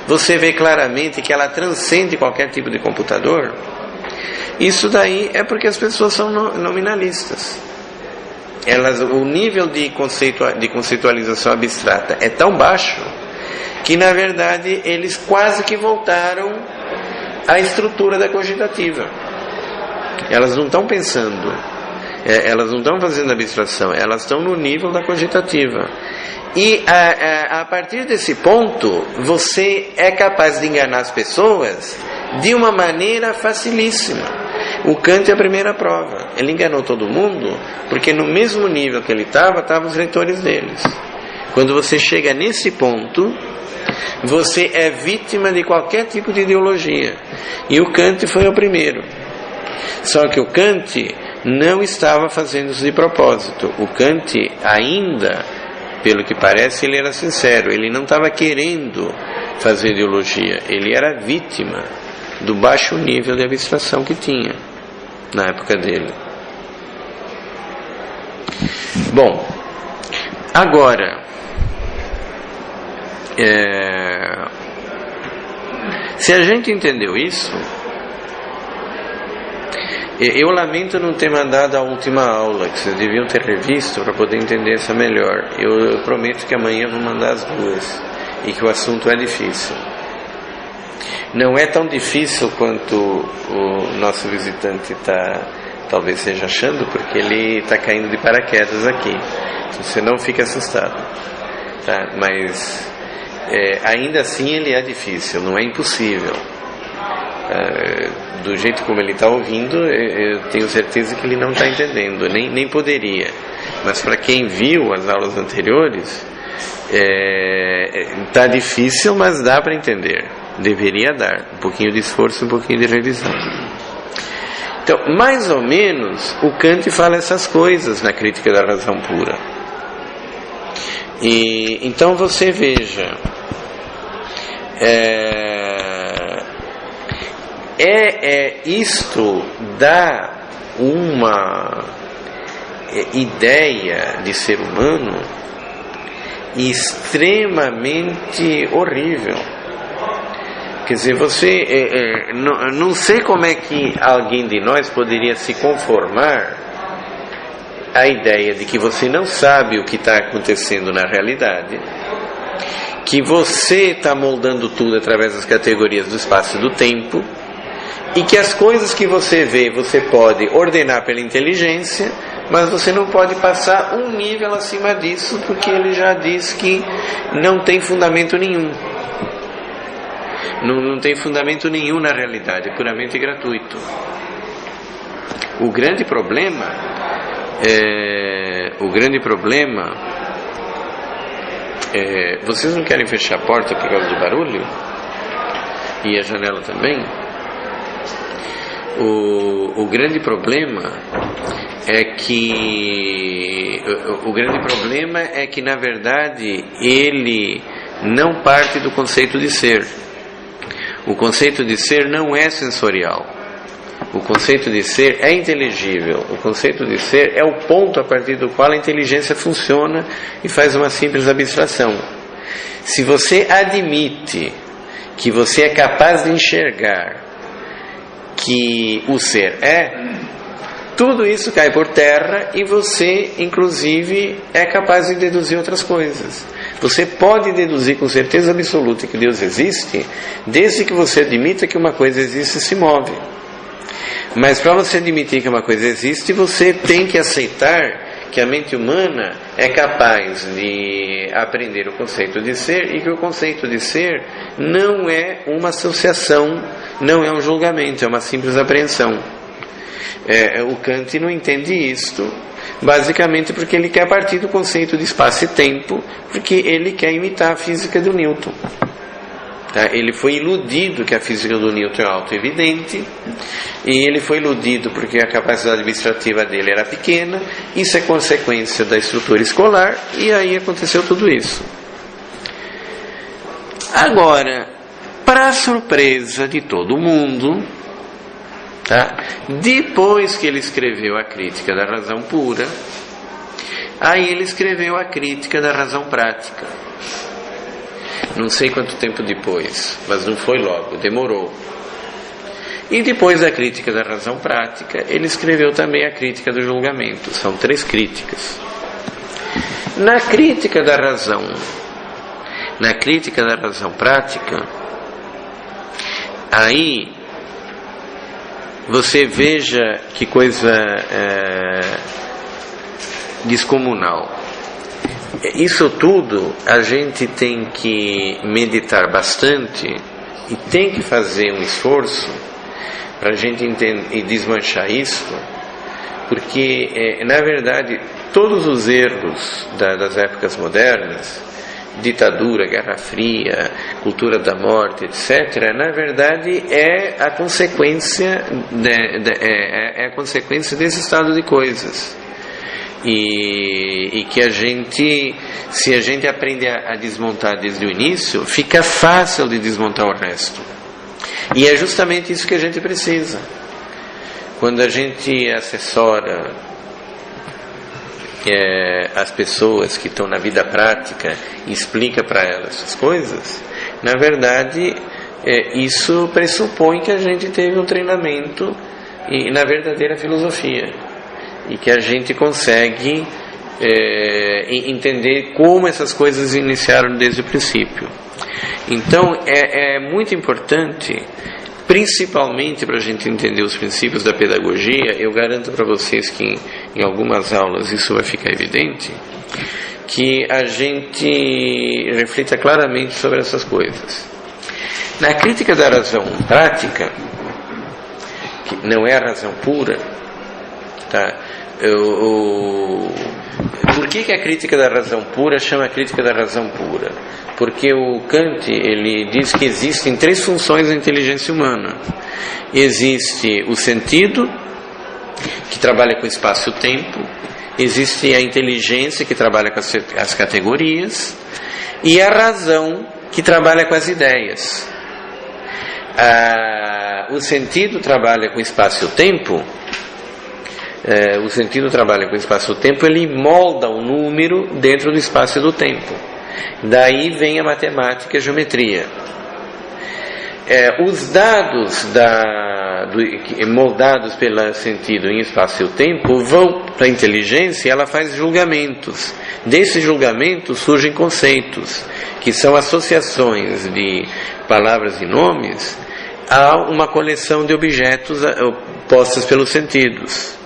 você vê claramente que ela transcende qualquer tipo de computador. Isso daí é porque as pessoas são nominalistas. O nível de conceitualização abstrata é tão baixo que, na verdade, eles quase que voltaram à estrutura da cogitativa. Elas não estão pensando, elas não estão fazendo abstração, elas estão no nível da cogitativa. E a partir desse ponto, você é capaz de enganar as pessoas de uma maneira facilíssima. O Kant é a primeira prova. Ele enganou todo mundo, porque no mesmo nível que ele estavam os leitores deles. Quando você chega nesse ponto, você é vítima de qualquer tipo de ideologia. E o Kant foi o primeiro. Só que o Kant não estava fazendo isso de propósito. O Kant ainda, pelo que parece, ele era sincero. Ele não estava querendo fazer ideologia. Ele era vítima do baixo nível de abstração que tinha na época dele. Bom, agora, se a gente entendeu isso, eu lamento não ter mandado a última aula, que vocês deviam ter revisto para poder entender essa melhor. Eu prometo que amanhã eu vou mandar as duas, e que o assunto é difícil. Não é tão difícil quanto o nosso visitante talvez esteja achando, porque ele está caindo de paraquedas aqui. Você não fica assustado, tá? Mas ainda assim ele é difícil, não é impossível. Do jeito como ele está ouvindo, eu tenho certeza que ele não está entendendo, nem poderia. Mas para quem viu as aulas anteriores, está difícil, mas dá para entender. Deveria dar um pouquinho de esforço, um pouquinho de revisão. Então, mais ou menos, o Kant fala essas coisas na Crítica da Razão Pura. E então você veja, isto dá uma ideia de ser humano extremamente horrível. Quer dizer, não sei como é que alguém de nós poderia se conformar à ideia de que você não sabe o que está acontecendo na realidade, que você está moldando tudo através das categorias do espaço e do tempo, e que as coisas que você vê, você pode ordenar pela inteligência, mas você não pode passar um nível acima disso, porque ele já diz que não tem fundamento nenhum. Não tem fundamento nenhum na realidade, é puramente gratuito. O grande problema vocês não querem fechar a porta por causa do barulho? E a janela também? O grande problema é que na verdade ele não parte do conceito de ser. O conceito de ser não é sensorial. O conceito de ser é inteligível. O conceito de ser é o ponto a partir do qual a inteligência funciona e faz uma simples abstração. Se você admite que você é capaz de enxergar que o ser tudo isso cai por terra e você, inclusive, é capaz de deduzir outras coisas. Você pode deduzir com certeza absoluta que Deus existe, desde que você admita que uma coisa existe e se move. Mas para você admitir que uma coisa existe, você tem que aceitar que a mente humana é capaz de aprender o conceito de ser, e que o conceito de ser não é uma associação, não é um julgamento, é uma simples apreensão. O Kant não entende isto, basicamente porque ele quer partir do conceito de espaço e tempo, porque ele quer imitar a física do Newton. Ele foi iludido que a física do Newton é auto-evidente, e ele foi iludido porque a capacidade administrativa dele era pequena. Isso é consequência da estrutura escolar, e aí aconteceu tudo isso. Agora, para a surpresa de todo mundo, depois que ele escreveu a Crítica da Razão Pura, aí ele escreveu a Crítica da Razão Prática. Não sei quanto tempo depois, mas não foi logo, demorou. E depois da Crítica da Razão Prática, ele escreveu também a Crítica do Julgamento. São 3 críticas. Na Crítica da Razão Prática, aí você veja que coisa descomunal. Isso tudo a gente tem que meditar bastante e tem que fazer um esforço para a gente entender e desmanchar isso, porque na verdade todos os erros das épocas modernas, ditadura, Guerra Fria, cultura da morte, etc., na verdade é a consequência desse estado de coisas. E que se a gente aprende a desmontar desde o início, fica fácil de desmontar o resto. E é justamente isso que a gente precisa. Quando a gente assessora as pessoas que estão na vida prática e explica para elas essas coisas, na verdade isso pressupõe que a gente teve um treinamento na verdadeira filosofia, e que a gente consegue entender como essas coisas iniciaram desde o princípio. Então é muito importante, principalmente para a gente entender os princípios da pedagogia. Eu garanto para vocês que em algumas aulas isso vai ficar evidente, que a gente reflita claramente sobre essas coisas. Na Crítica da Razão Prática, que não é a razão pura, por que a Crítica da Razão Pura chama Crítica da Razão Pura? Porque o Kant, ele diz que existem 3 funções da inteligência humana. Existe o sentido, que trabalha com espaço e o tempo. Existe a inteligência, que trabalha com as categorias. E a razão, que trabalha com as ideias. O sentido trabalha com espaço e o tempo. O sentido trabalha com o espaço e o tempo, ele molda o número dentro do espaço e do tempo. Daí vem a matemática e a geometria. Os dados moldados pelo sentido em espaço e o tempo vão para a inteligência, e ela faz julgamentos. Desses julgamentos surgem conceitos, que são associações de palavras e nomes a uma coleção de objetos postos pelos sentidos.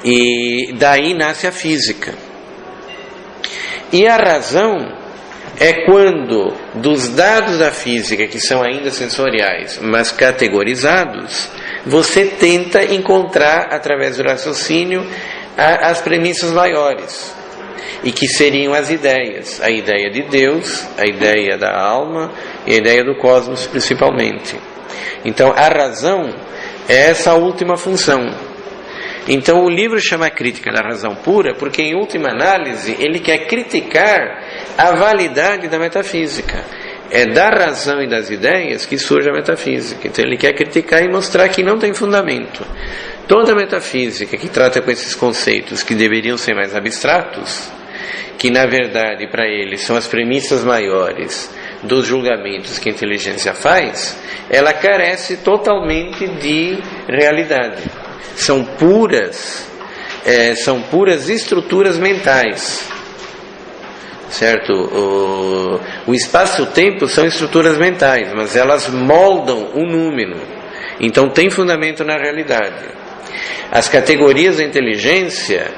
E daí nasce a física. E a razão é quando, dos dados da física, que são ainda sensoriais, mas categorizados, você tenta encontrar, através do raciocínio, as premissas maiores, e que seriam as ideias: a ideia de Deus, a ideia da alma e a ideia do cosmos, principalmente. Então a razão é essa última função. Então o livro chama Crítica da Razão Pura porque, em última análise, ele quer criticar a validade da metafísica. É da razão e das ideias que surge a metafísica. Então ele quer criticar e mostrar que não tem fundamento. Toda metafísica que trata com esses conceitos que deveriam ser mais abstratos, que na verdade para ele são as premissas maiores dos julgamentos que a inteligência faz, ela carece totalmente de realidade. São puras estruturas mentais, certo? O espaço e o tempo são estruturas mentais, mas elas moldam o número, então tem fundamento na realidade. As categorias da inteligência,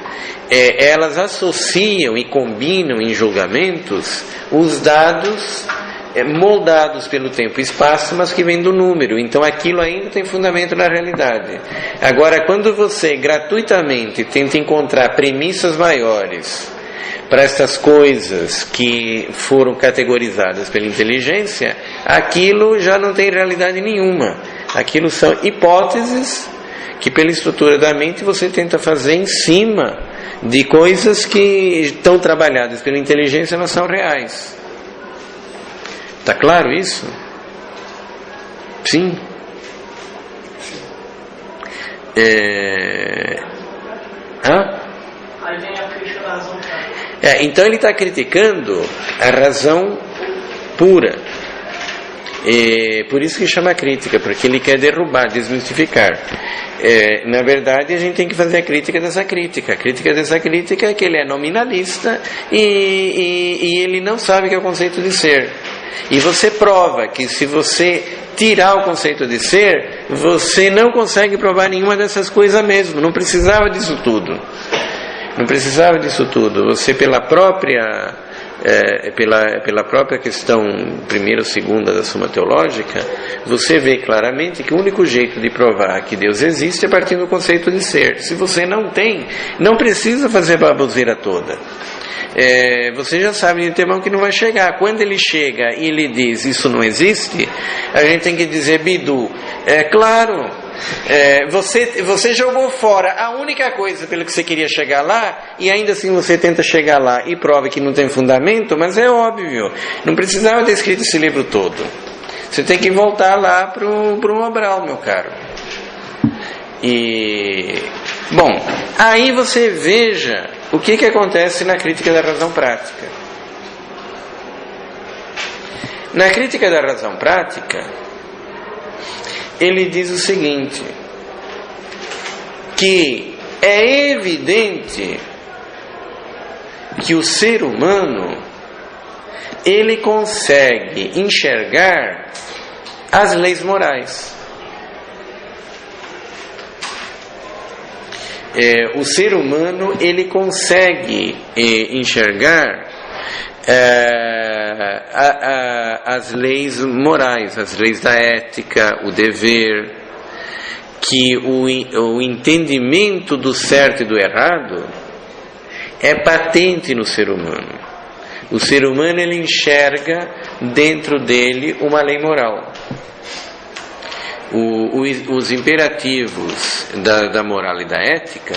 elas associam e combinam em julgamentos os dados moldados pelo tempo e espaço, mas que vem do número. Então aquilo ainda tem fundamento na realidade. Agora, quando você gratuitamente tenta encontrar premissas maiores para estas coisas que foram categorizadas pela inteligência, aquilo já não tem realidade nenhuma. Aquilo são hipóteses que, pela estrutura da mente, você tenta fazer em cima de coisas que estão trabalhadas pela inteligência, não são reais. Está claro isso? Sim. Aí vem a crítica da razão prática. Então ele está criticando a razão pura. Por isso que chama crítica, porque ele quer derrubar, desmistificar. Na verdade, a gente tem que fazer a crítica dessa crítica. A crítica dessa crítica é que ele é nominalista e ele não sabe o que é o conceito de ser. E você prova que, se você tirar o conceito de ser, você não consegue provar nenhuma dessas coisas mesmo. Não precisava disso tudo. Não precisava disso tudo. Você, pela própria questão primeira ou segunda da Suma Teológica, você vê claramente que o único jeito de provar que Deus existe é partindo do conceito de ser. Se você não tem, não precisa fazer a baboseira toda. Você já sabe de antemão que não vai chegar. Quando ele chega e ele diz isso não existe, a gente tem que dizer: Bidu, claro, você jogou fora a única coisa pelo que você queria chegar lá, e ainda assim você tenta chegar lá e prova que não tem fundamento. Mas é óbvio, não precisava ter escrito esse livro todo. Você tem que voltar lá para o Mobral, meu caro. Bom, aí você veja o que acontece na crítica da razão prática. Na crítica da razão prática, ele diz o seguinte: que é evidente que o ser humano, ele consegue enxergar as leis morais. O ser humano, ele consegue enxergar as leis morais, as leis da ética, o dever, que o entendimento do certo e do errado é patente no ser humano. O ser humano, ele enxerga dentro dele uma lei moral. Os imperativos da moral e da ética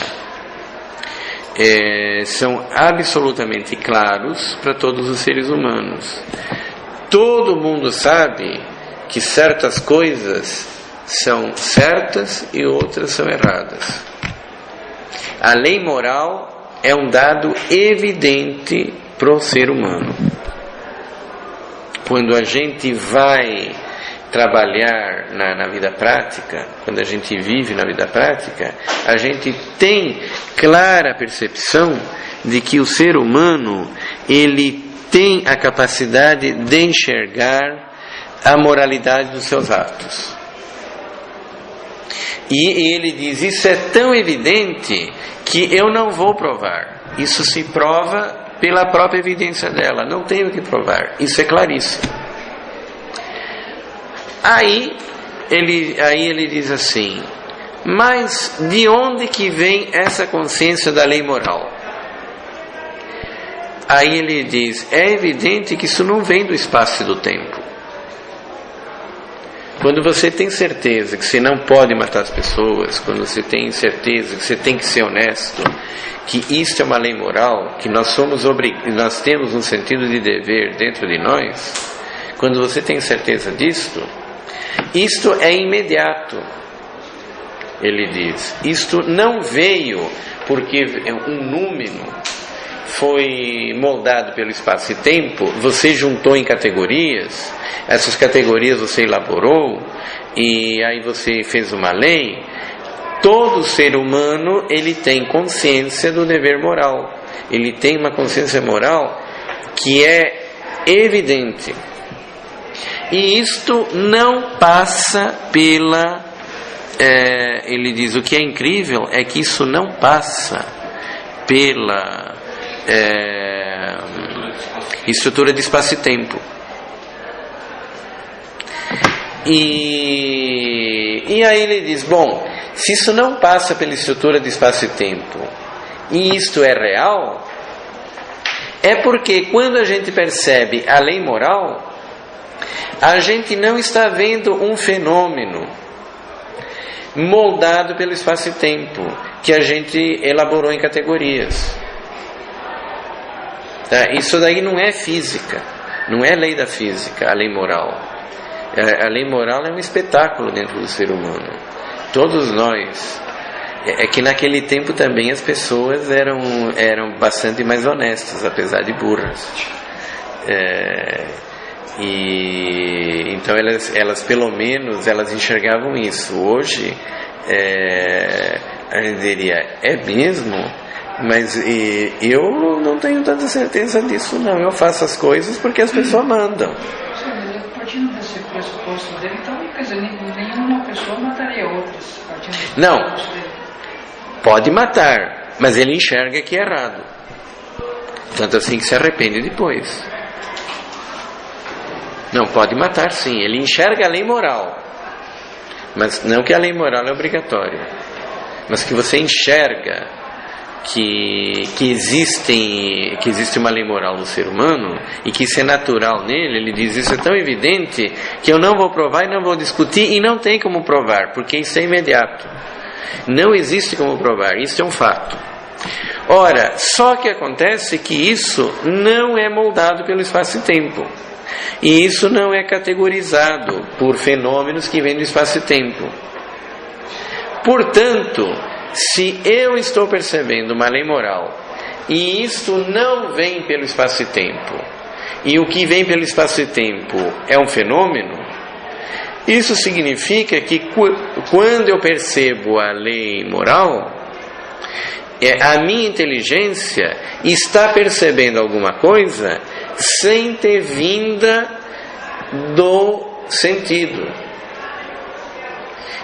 são absolutamente claros para todos os seres humanos. Todo mundo sabe que certas coisas são certas e outras são erradas. A lei moral é um dado evidente para o ser humano. Quando a gente vai trabalhar na vida prática, quando a gente vive na vida prática, a gente tem clara percepção de que o ser humano, ele tem a capacidade de enxergar a moralidade dos seus atos. E ele diz: isso é tão evidente que eu não vou provar. Isso se prova pela própria evidência dela, não tenho que provar. Isso é claríssimo. Aí ele diz assim: mas de onde que vem essa consciência da lei moral? Aí ele diz: é evidente que isso não vem do espaço e do tempo. Quando você tem certeza que você não pode matar as pessoas, quando você tem certeza que você tem que ser honesto, que isto é uma lei moral, que nós temos um sentido de dever dentro de nós, quando você tem certeza disto, isto é imediato. Ele diz: isto não veio porque um número foi moldado pelo espaço e tempo, você juntou em categorias, essas categorias você elaborou, e aí você fez uma lei. Todo ser humano, ele tem consciência do dever moral, ele tem uma consciência moral que é evidente, e isto não passa pela ele diz, o que é incrível é que isso não passa pela estrutura de espaço e tempo. E aí ele diz, bom, se isso não passa pela estrutura de espaço e tempo, e isto é real, é porque quando a gente percebe a lei moral, a gente não está vendo um fenômeno moldado pelo espaço e tempo, que a gente elaborou em categorias. Tá? Isso daí não é física, não é lei da física, a lei moral. A lei moral é um espetáculo dentro do ser humano. Todos nós. É que naquele tempo também as pessoas eram bastante mais honestas, apesar de burras. Então elas pelo menos elas enxergavam isso. Hoje a gente diria, é mesmo? Mas eu não tenho tanta certeza disso não. Eu faço as coisas porque as pessoas mandam. Partindo desse pressuposto dele, então, quer dizer, nenhuma pessoa mataria outras. Não, pode matar, mas ele enxerga que é errado. Tanto assim que se arrepende depois. Não, pode matar sim, ele enxerga a lei moral, mas não que a lei moral é obrigatória, mas que você enxerga que existe uma lei moral no ser humano e que isso é natural nele. Ele diz, isso é tão evidente que eu não vou provar e não vou discutir, e não tem como provar, porque isso é imediato, não existe como provar, isso é um fato. Ora, só que acontece que isso não é moldado pelo espaço e tempo, e isso não é categorizado por fenômenos que vêm do espaço e tempo. Portanto, se eu estou percebendo uma lei moral e isto não vem pelo espaço e tempo, e o que vem pelo espaço e tempo é um fenômeno, isso significa que quando eu percebo a lei moral, a minha inteligência está percebendo alguma coisa sem ter vinda do sentido.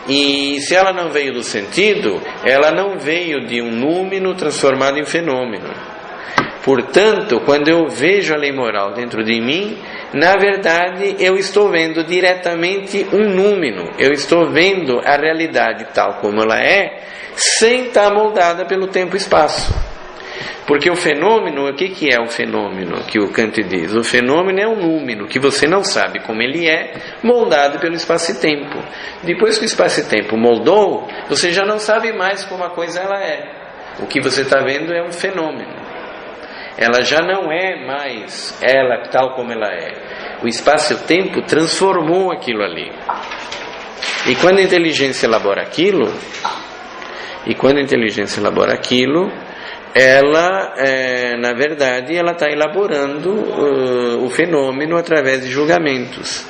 E se ela não veio do sentido, ela não veio de um númeno transformado em fenômeno. Portanto, quando eu vejo a lei moral dentro de mim, na verdade eu estou vendo diretamente um númeno. Eu estou vendo a realidade tal como ela é, sem estar moldada pelo tempo e espaço. Porque o fenômeno, o que é o fenômeno que o Kant diz? O fenômeno é um número que você não sabe como ele é, moldado pelo espaço e tempo. Depois que o espaço e tempo moldou, você já não sabe mais como a coisa ela é. O que você está vendo é um fenômeno. Ela já não é mais ela tal como ela é. O espaço e o tempo transformou aquilo ali. E quando a inteligência elabora aquilo, ela, na verdade, ela está elaborando o fenômeno através de julgamentos.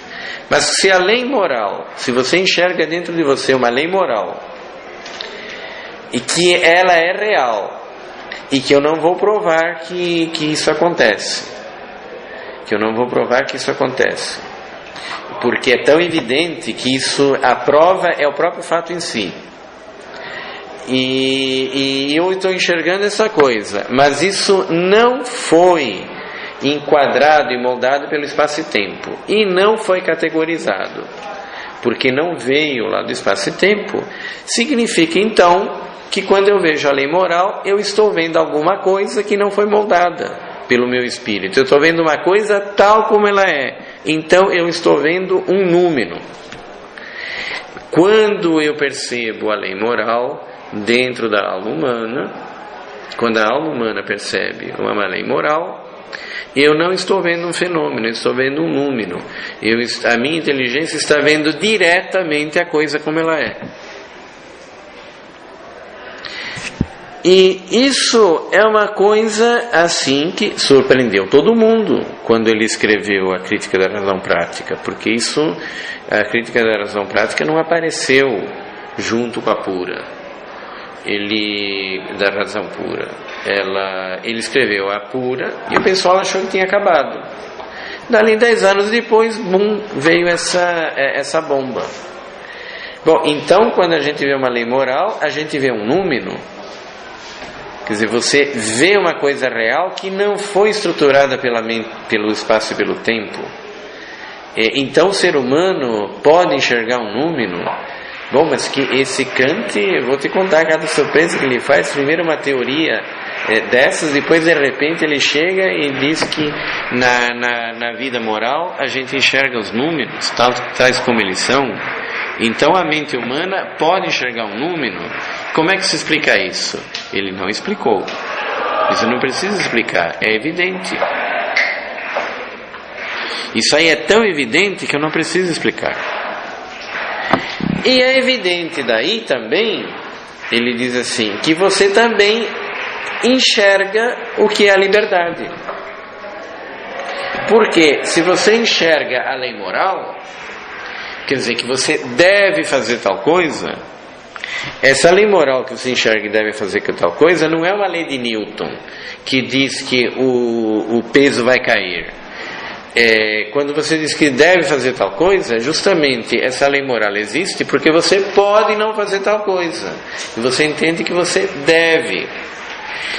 Mas se a lei moral, se você enxerga dentro de você uma lei moral, e que ela é real, e que eu não vou provar que isso acontece, porque é tão evidente que isso, a prova é o próprio fato em si. E eu estou enxergando essa coisa, mas isso não foi enquadrado e moldado pelo espaço e tempo, e não foi categorizado, porque não veio lá do espaço e tempo. Significa então que quando eu vejo a lei moral, eu estou vendo alguma coisa que não foi moldada pelo meu espírito. Eu estou vendo uma coisa tal como ela é, então eu estou vendo um número. Quando eu percebo a lei moral dentro da alma humana, quando a alma humana percebe uma lei moral, eu não estou vendo um fenômeno, eu estou vendo um número. A minha inteligência está vendo diretamente a coisa como ela é. E isso é uma coisa assim que surpreendeu todo mundo quando ele escreveu a Crítica da Razão Prática, porque a Crítica da Razão Prática não apareceu junto com a Pura. Da Razão Pura. Ele escreveu a Pura e o pessoal achou que tinha acabado. Dali 10 anos depois, veio essa bomba. Bom, então quando a gente vê uma lei moral, a gente vê um número. Quer dizer, você vê uma coisa real que não foi estruturada pelo espaço e pelo tempo. Então o ser humano pode enxergar um número. Bom, mas que esse Kant, eu vou te contar cada surpresa que ele faz. Primeiro uma teoria dessas, depois de repente ele chega e diz que na vida moral a gente enxerga os números, tais como eles são. Então a mente humana pode enxergar um número. Como é que se explica isso? Ele não explicou. Isso não precisa explicar, é evidente. Isso aí é tão evidente que eu não preciso explicar. E é evidente daí também, ele diz assim, que você também enxerga o que é a liberdade. Porque se você enxerga a lei moral, quer dizer que você deve fazer tal coisa, essa lei moral que você enxerga e deve fazer tal coisa não é uma lei de Newton, que diz que o peso vai cair. Quando você diz que deve fazer tal coisa, justamente essa lei moral existe porque você pode não fazer tal coisa. E você entende que você deve.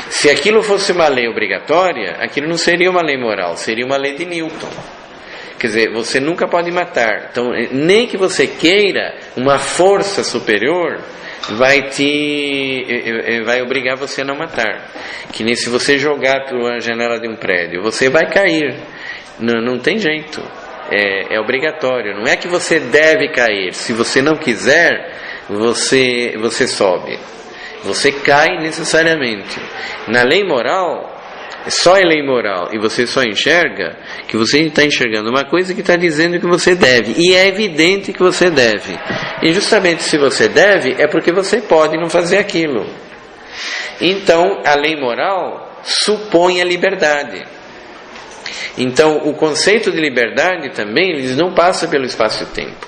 Se aquilo fosse uma lei obrigatória, aquilo não seria uma lei moral, seria uma lei de Newton. Quer dizer, você nunca pode matar. Então, nem que você queira, uma força superior vai obrigar você a não matar. Que nem se você jogar pela janela de um prédio, você vai cair. Não tem jeito. É obrigatório. Não é que você deve cair. Se você não quiser, você sobe. Você cai necessariamente. Na lei moral, só é lei moral e você só enxerga que você está enxergando uma coisa que está dizendo que você deve. E é evidente que você deve. E justamente se você deve, é porque você pode não fazer aquilo. Então, a lei moral supõe a liberdade. Então, o conceito de liberdade também, eles não passa pelo espaço e tempo.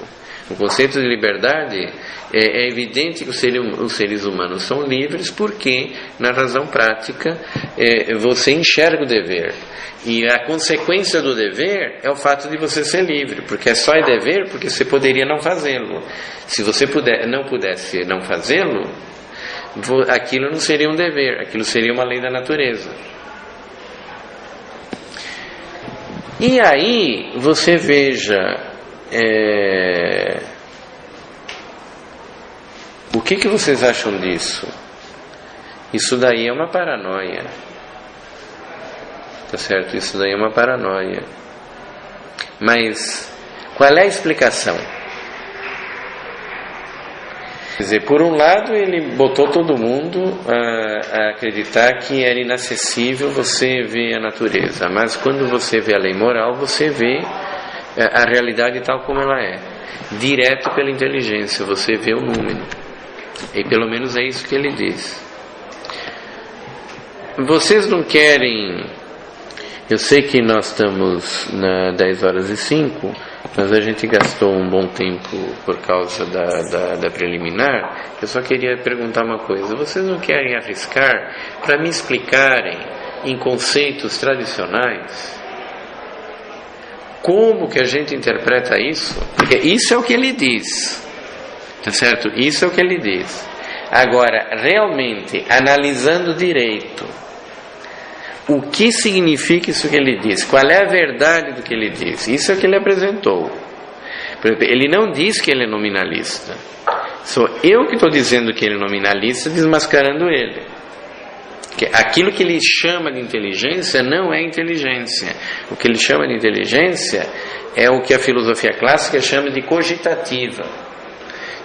O conceito de liberdade é evidente que os seres humanos são livres porque, na razão prática, você enxerga o dever. E a consequência do dever é o fato de você ser livre, porque só é dever porque você poderia não fazê-lo. Se você não pudesse não fazê-lo, aquilo não seria um dever, aquilo seria uma lei da natureza. E aí você veja o que vocês acham disso? Isso daí é uma paranoia, tá certo? Isso daí é uma paranoia. Mas qual é a explicação? Quer dizer, por um lado ele botou todo mundo a acreditar que era inacessível você ver a natureza, mas quando você vê a lei moral, você vê a realidade tal como ela é, direto pela inteligência, você vê o número, e pelo menos é isso que ele diz. Vocês não querem... Eu sei que nós estamos na 10h05, mas a gente gastou um bom tempo por causa da preliminar. Eu só queria perguntar uma coisa. Vocês não querem arriscar para me explicarem em conceitos tradicionais como que a gente interpreta isso? Porque isso é o que ele diz, tá certo? Isso é o que ele diz. Agora, realmente, analisando direito, o que significa isso que ele diz? Qual é a verdade do que ele diz? Isso é o que ele apresentou. Por exemplo, ele não diz que ele é nominalista. Sou eu que estou dizendo que ele é nominalista, desmascarando ele. Que aquilo que ele chama de inteligência não é inteligência. O que ele chama de inteligência é o que a filosofia clássica chama de cogitativa.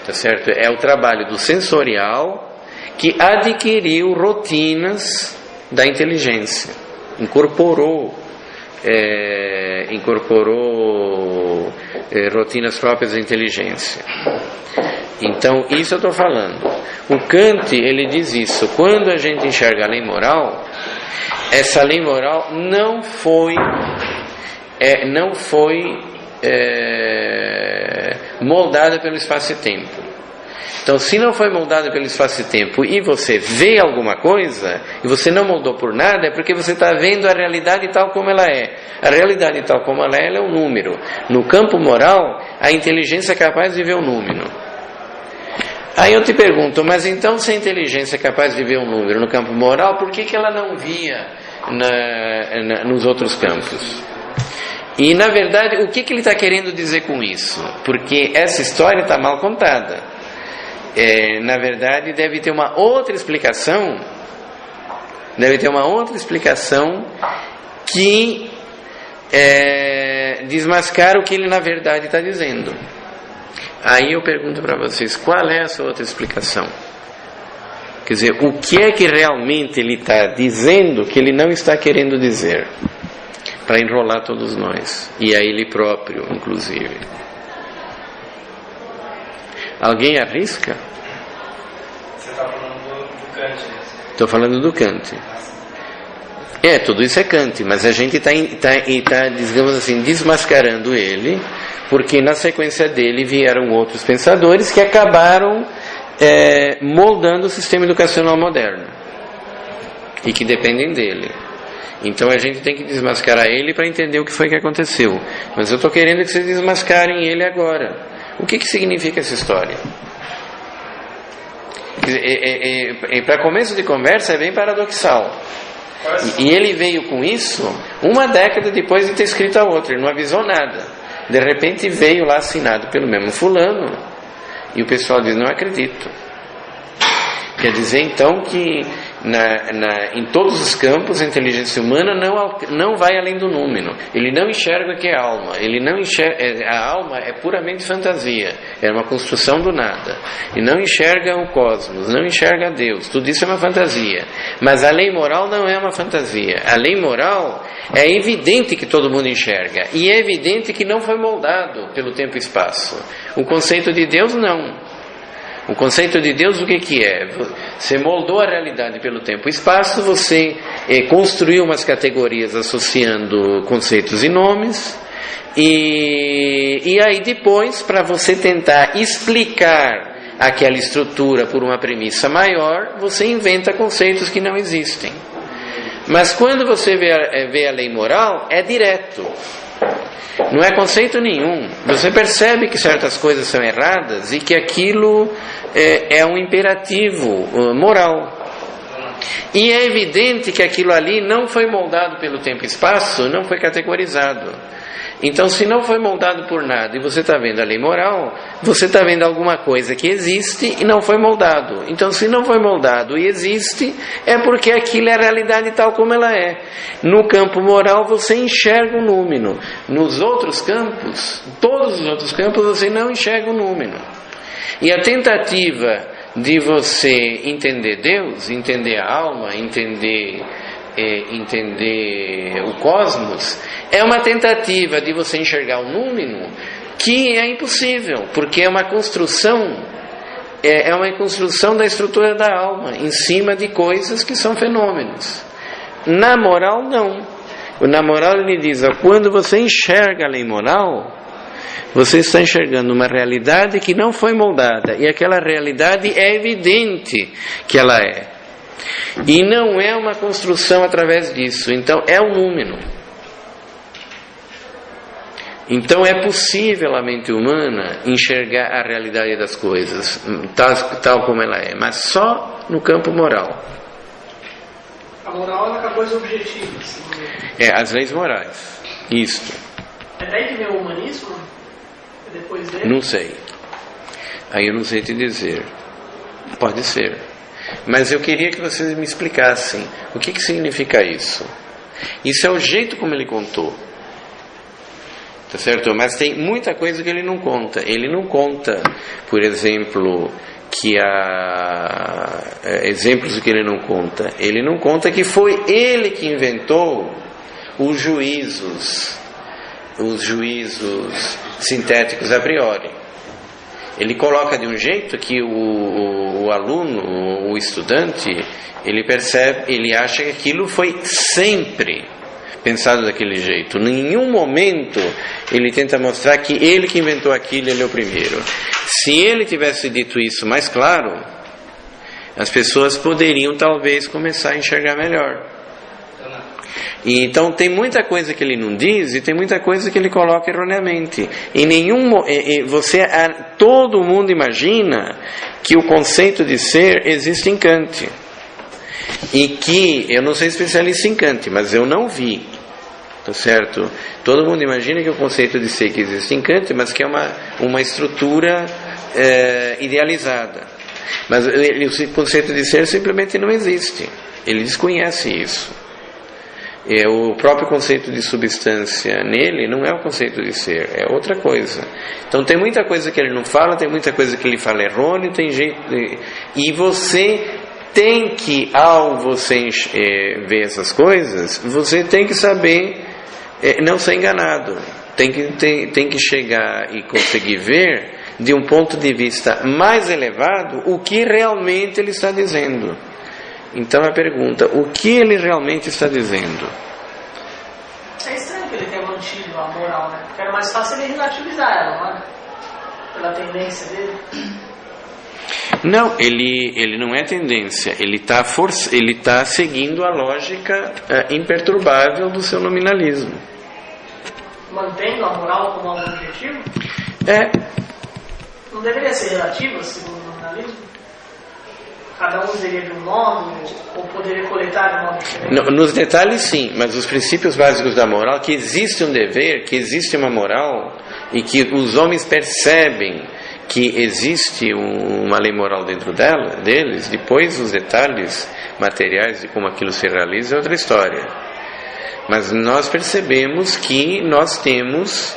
Tá certo? É o trabalho do sensorial que adquiriu rotinas da inteligência, incorporou rotinas próprias da inteligência. Então, isso eu estou falando. O Kant, ele diz isso. Quando a gente enxerga a lei moral, essa lei moral não foi moldada pelo espaço e tempo. Então, se não foi moldada pelo espaço e tempo e você vê alguma coisa e você não moldou por nada, é porque você está vendo a realidade tal como ela é. A realidade tal como ela é um número. No campo moral, a inteligência é capaz de ver um número. Aí eu te pergunto, mas então se a inteligência é capaz de ver um número no campo moral, por que ela não via nos outros campos? E na verdade, o que ele está querendo dizer com isso? Porque essa história está mal contada. Na verdade, deve ter uma outra explicação. Deve ter uma outra explicação que desmascara o que ele na verdade está dizendo. Aí eu pergunto para vocês, qual é essa outra explicação? Quer dizer, o que é que realmente ele está dizendo que ele não está querendo dizer? Para enrolar todos nós, e a ele próprio, inclusive. Alguém arrisca? Você está falando do Kant, né? Estou falando do Kant. Tudo isso é Kant, mas a gente está, digamos assim, desmascarando ele, porque na sequência dele vieram outros pensadores que acabaram moldando o sistema educacional moderno e que dependem dele. Então a gente tem que desmascarar ele para entender o que foi que aconteceu. Mas eu estou querendo que vocês desmascarem ele agora. O que significa essa história? Para começo de conversa é bem paradoxal. E ele veio com isso 1 década depois de ter escrito a outra. Ele não avisou nada. De repente veio lá assinado pelo mesmo fulano. E o pessoal diz, não acredito. Quer dizer então que em todos os campos a inteligência humana não vai além do número. Ele não enxerga o que é alma. Ele não enxerga, a alma é puramente fantasia. É uma construção do nada. E não enxerga o cosmos, não enxerga Deus. Tudo isso é uma fantasia. Mas a lei moral não é uma fantasia. A lei moral é evidente que todo mundo enxerga. E é evidente que não foi moldado pelo tempo e espaço. O conceito de Deus não. O conceito de Deus o que é? Você moldou a realidade pelo tempo e espaço, você construiu umas categorias associando conceitos e nomes, e aí depois, para você tentar explicar aquela estrutura por uma premissa maior, você inventa conceitos que não existem. Mas quando você vê a lei moral, é direto. Não é conceito nenhum. Você percebe que certas coisas são erradas e que aquilo é um imperativo moral. E é evidente que aquilo ali não foi moldado pelo tempo e espaço, não foi categorizado. Então, se não foi moldado por nada e você está vendo a lei moral, você está vendo alguma coisa que existe e não foi moldado. Então, se não foi moldado e existe, é porque aquilo é a realidade tal como ela é. No campo moral, você enxerga o número. Nos outros campos, todos os outros campos, você não enxerga o número. E a tentativa de você entender Deus, entender a alma, entender o cosmos, é uma tentativa de você enxergar o número que é impossível, porque é uma construção da estrutura da alma em cima de coisas que são fenômenos. Na moral não. Na moral ele diz, quando você enxerga a lei moral, você está enxergando uma realidade que não foi moldada, e aquela realidade é evidente que ela é. E não é uma construção através disso. Então é um número. Então é possível a mente humana enxergar a realidade das coisas tal como ela é, mas só no campo moral. A moral é uma coisa objetiva, assim. As leis morais. Isto. É daí que vem o humanismo? É depois dele? Não sei. Aí eu não sei te dizer. Pode ser. Mas eu queria que vocês me explicassem o que significa isso. Isso é o jeito como ele contou. Tá certo? Mas tem muita coisa que ele não conta. Ele não conta, por exemplo, que há exemplos que ele não conta. Ele não conta que foi ele que inventou os juízos sintéticos a priori. Ele coloca de um jeito que o aluno, o estudante, ele percebe, ele acha que aquilo foi sempre pensado daquele jeito. Em nenhum momento ele tenta mostrar que ele que inventou aquilo, ele é o primeiro. Se ele tivesse dito isso mais claro, as pessoas poderiam talvez começar a enxergar melhor. E então tem muita coisa que ele não diz e tem muita coisa que ele coloca erroneamente. Todo mundo imagina que o conceito de ser existe em Kant. E que, eu não sou especialista em Kant, mas eu não vi, tá certo? Todo mundo imagina que o conceito de ser que existe em Kant, mas que é uma estrutura idealizada. Mas o conceito de ser simplesmente não existe. Ele desconhece isso. O próprio conceito de substância nele não é o conceito de ser, é outra coisa. Então tem muita coisa que ele não fala, tem muita coisa que ele fala errôneo, e você tem que, ao você ver essas coisas, você tem que saber não ser enganado. Tem que chegar e conseguir ver, de um ponto de vista mais elevado, o que realmente ele está dizendo. Então a pergunta, o que ele realmente está dizendo? É estranho que ele tenha mantido a moral, né? Porque era mais fácil ele relativizar ela, não é? Pela tendência dele. Não, ele não é tendência, ele está seguindo a lógica imperturbável do seu nominalismo. Mantendo a moral como algo objetivo? Não deveria ser relativa, segundo o nominalismo? Cada um usaria de um modo, ou poderia coletar de um modo diferente? Nos detalhes sim, mas os princípios básicos da moral, que existe um dever, que existe uma moral, e que os homens percebem que existe uma lei moral dentro deles, depois os detalhes materiais de como aquilo se realiza é outra história. Mas nós percebemos que nós temos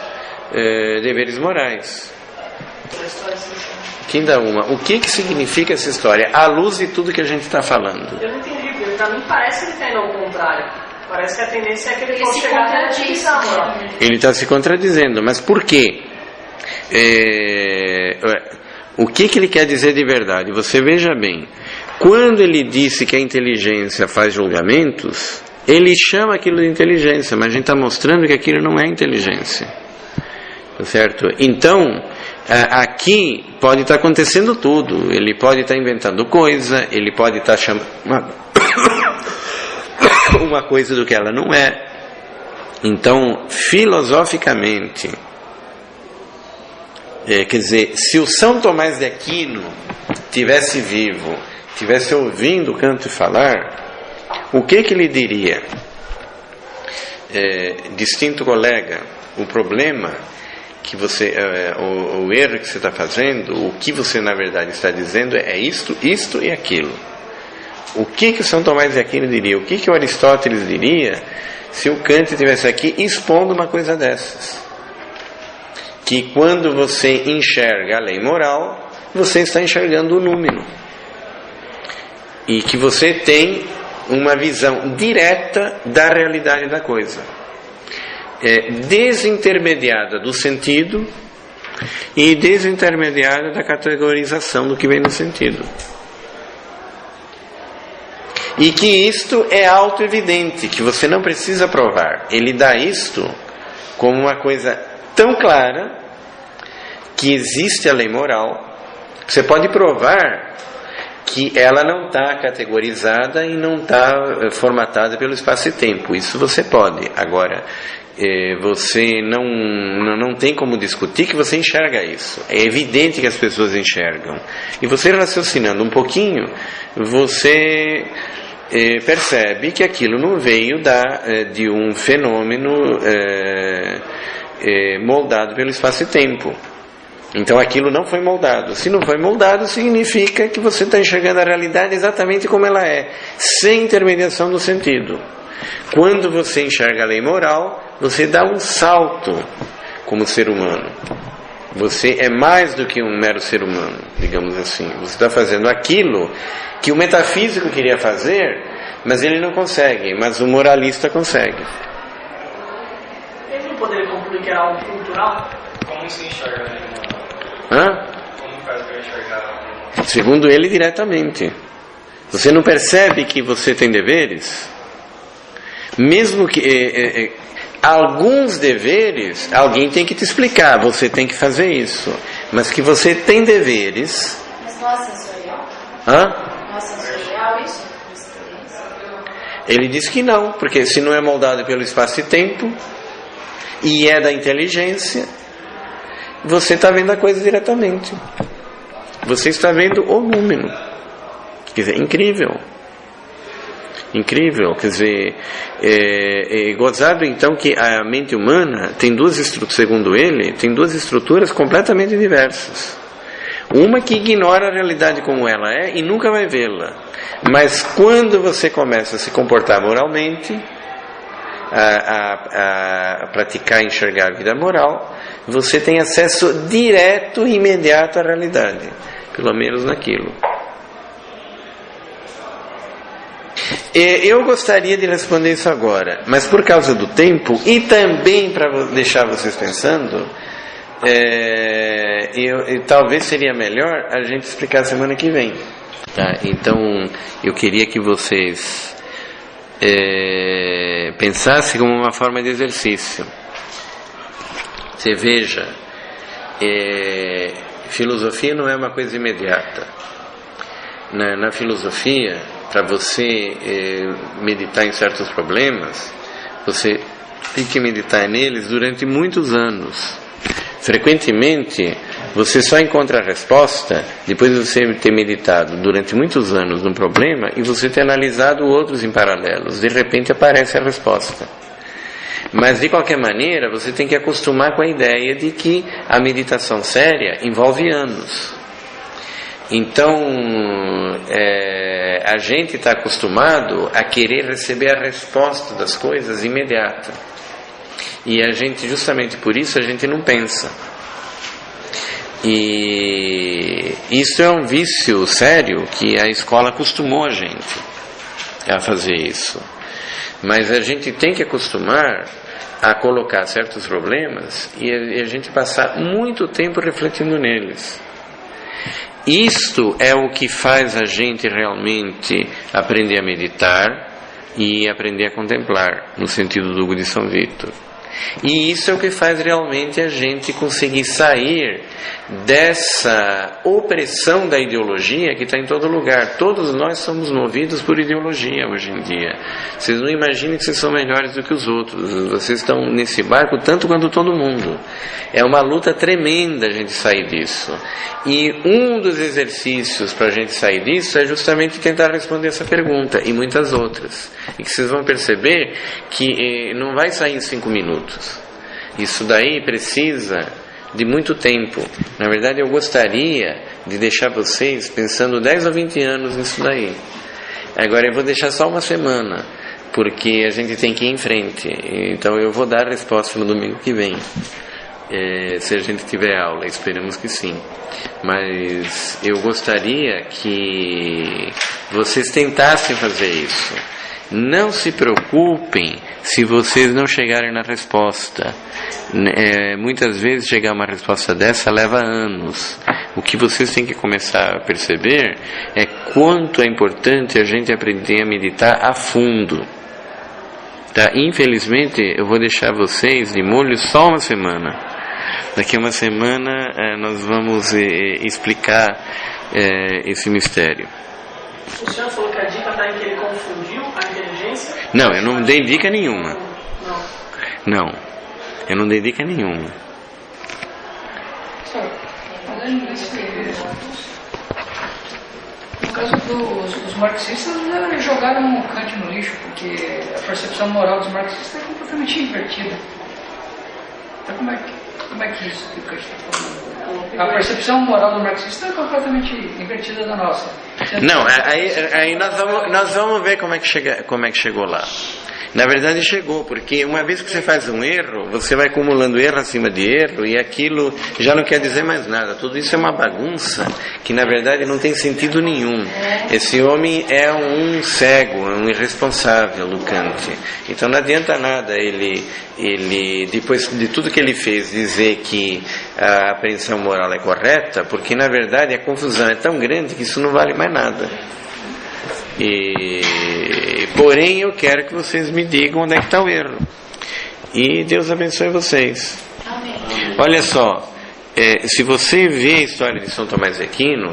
deveres morais. Quinta uma, o que significa essa história? À luz de tudo que a gente está falando. Eu não entendi, porque pra mim parece que ele está indo ao contrário. Parece que a tendência é que ele fosse chegar até a definição. Ele está se contradizendo, mas por quê? O que ele quer dizer de verdade? Você veja bem, quando ele disse que a inteligência faz julgamentos, ele chama aquilo de inteligência, mas a gente está mostrando que aquilo não é inteligência, certo? Então aqui pode estar acontecendo tudo. Ele pode estar inventando coisa, ele pode estar chamando uma coisa do que ela não é. Então, filosoficamente, quer dizer, se o São Tomás de Aquino tivesse vivo, tivesse ouvindo Kant falar, o que ele diria? Distinto colega, o problema que você, o erro que você está fazendo, o que você na verdade está dizendo é isto e aquilo. O que o São Tomás de Aquino diria? O que o Aristóteles diria se o Kant estivesse aqui expondo uma coisa dessas? Que quando você enxerga a lei moral, você está enxergando o número. E que você tem uma visão direta da realidade da coisa. Desintermediada do sentido e desintermediada da categorização do que vem no sentido. E que isto é auto-evidente, que você não precisa provar. Ele dá isto como uma coisa tão clara que existe a lei moral, que você pode provar que ela não está categorizada e não está formatada pelo espaço e tempo. Isso você pode. Agora, você não tem como discutir que você enxerga isso. É evidente que as pessoas enxergam. E você raciocinando um pouquinho, você percebe que aquilo não veio de um fenômeno moldado pelo espaço e tempo. Então aquilo não foi moldado. Se não foi moldado, significa que você está enxergando a realidade exatamente como ela é, sem intermediação do sentido. Quando você enxerga a lei moral, você dá um salto como ser humano. Você é mais do que um mero ser humano, digamos assim. Você está fazendo aquilo que o metafísico queria fazer, mas ele não consegue, mas o moralista consegue. Ele não poderia concluir que era algo cultural? Como se enxerga a lei moral? Como faz para enxergar a lei moral? Segundo ele, diretamente. Você não percebe que você tem deveres? Mesmo que alguns deveres, alguém tem que te explicar, você tem que fazer isso. Mas que você tem deveres. Mas não é sensorial? Não é sensorial isso? Ele diz que não, porque se não é moldado pelo espaço e tempo, e é da inteligência, você está vendo a coisa diretamente. Você está vendo o número. Quer dizer, incrível. Incrível, quer dizer, é gozado então que a mente humana tem duas estruturas, segundo ele, tem duas estruturas completamente diversas. Uma que ignora a realidade como ela é e nunca vai vê-la. Mas quando você começa a se comportar moralmente, a praticar e enxergar a vida moral, você tem acesso direto e imediato à realidade, pelo menos naquilo. Eu gostaria de responder isso agora, mas por causa do tempo e também para deixar vocês pensando, talvez seria melhor a gente explicar semana que vem. Tá? Então eu queria que vocês pensassem como uma forma de exercício. Você veja, filosofia não é uma coisa imediata. Na filosofia, para você meditar em certos problemas, você tem que meditar neles durante muitos anos. Frequentemente, você só encontra a resposta depois de você ter meditado durante muitos anos num problema e você ter analisado outros em paralelos. De repente aparece a resposta. Mas, de qualquer maneira, você tem que acostumar com a ideia de que a meditação séria envolve anos. Então, a gente está acostumado a querer receber a resposta das coisas imediata. E a gente, justamente por isso, a gente não pensa. E isso é um vício sério que a escola acostumou a gente a fazer isso. Mas a gente tem que acostumar a colocar certos problemas e a gente passar muito tempo refletindo neles. Isto é o que faz a gente realmente aprender a meditar e aprender a contemplar, no sentido do Hugo de São Vítor. E isso é o que faz realmente a gente conseguir sair dessa opressão da ideologia que está em todo lugar. Todos nós somos movidos por ideologia hoje em dia. Vocês não imaginem que vocês são melhores do que os outros. Vocês estão nesse barco tanto quanto todo mundo. É uma luta tremenda a gente sair disso. E um dos exercícios para a gente sair disso é justamente tentar responder essa pergunta e muitas outras. E que vocês vão perceber que não vai sair em 5 minutos. Isso daí precisa de muito tempo. Na verdade, eu gostaria de deixar vocês pensando 10 ou 20 anos nisso daí. Agora eu vou deixar só uma semana, porque a gente tem que ir em frente. Então eu vou dar a resposta no domingo que vem, se a gente tiver aula. Esperamos que sim. Mas eu gostaria que vocês tentassem fazer isso. Não se preocupem se vocês não chegarem na resposta. Muitas vezes chegar a uma resposta dessa leva anos. O que vocês têm que começar a perceber é quanto é importante a gente aprender a meditar a fundo. Tá? Infelizmente, eu vou deixar vocês de molho só uma semana. Daqui a uma semana nós vamos explicar esse mistério. O senhor falou que a dica está em que ele confundiu a inteligência? Não, eu não dei dica nenhuma. Não, eu não dei dica nenhuma. No caso dos marxistas, jogaram o Kant no lixo, porque a percepção moral dos marxistas é completamente invertida. Então como é que isso que o Kant está falando? A percepção moral do marxista é completamente invertida da nossa. Não, aí nós vamos ver como é que chegou lá. Na verdade chegou, porque uma vez que você faz um erro, você vai acumulando erro acima de erro, e aquilo já não quer dizer mais nada. Tudo isso é uma bagunça que na verdade não tem sentido nenhum. Esse homem é um cego, é um irresponsável, do Kant. Então não adianta nada ele depois de tudo que ele fez, dizer que a apreensão moral é correta, porque na verdade a confusão é tão grande que isso não vale mais nada. Porém eu quero que vocês me digam onde é que está o erro. E Deus abençoe vocês. Amém. Olha só, se você vê a história de São Tomás de Aquino,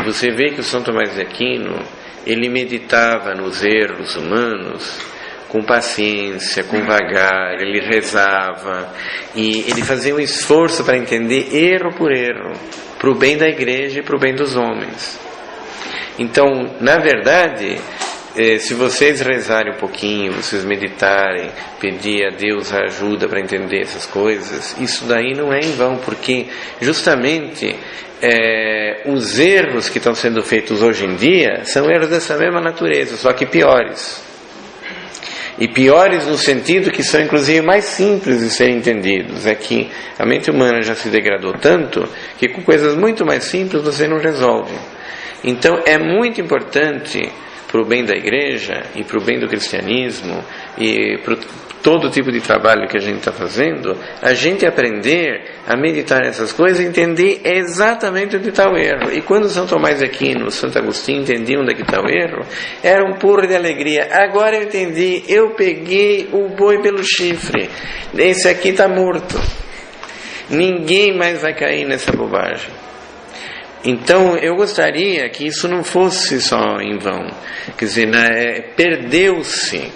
você vê que o São Tomás de Aquino, ele meditava nos erros humanos com paciência, com vagar, ele rezava e ele fazia um esforço para entender erro por erro, para o bem da igreja e para o bem dos homens. Então, na verdade, se vocês rezarem um pouquinho, vocês meditarem, pedir a Deus a ajuda para entender essas coisas, isso daí não é em vão, porque justamente os erros que estão sendo feitos hoje em dia são erros dessa mesma natureza, só que piores. E piores no sentido que são inclusive mais simples de serem entendidos. É que a mente humana já se degradou tanto que com coisas muito mais simples você não resolve. Então é muito importante para o bem da igreja e para o bem do cristianismo e para todo tipo de trabalho que a gente está fazendo, a gente aprender a meditar nessas coisas e entender exatamente onde está o erro. E quando São Tomás de Aquino, Santo Agostinho entendiam onde está o erro, era um puro de alegria. Agora eu entendi, eu peguei o boi pelo chifre, esse aqui está morto, ninguém mais vai cair nessa bobagem. Então eu gostaria que isso não fosse só em vão, quer dizer, perdeu-se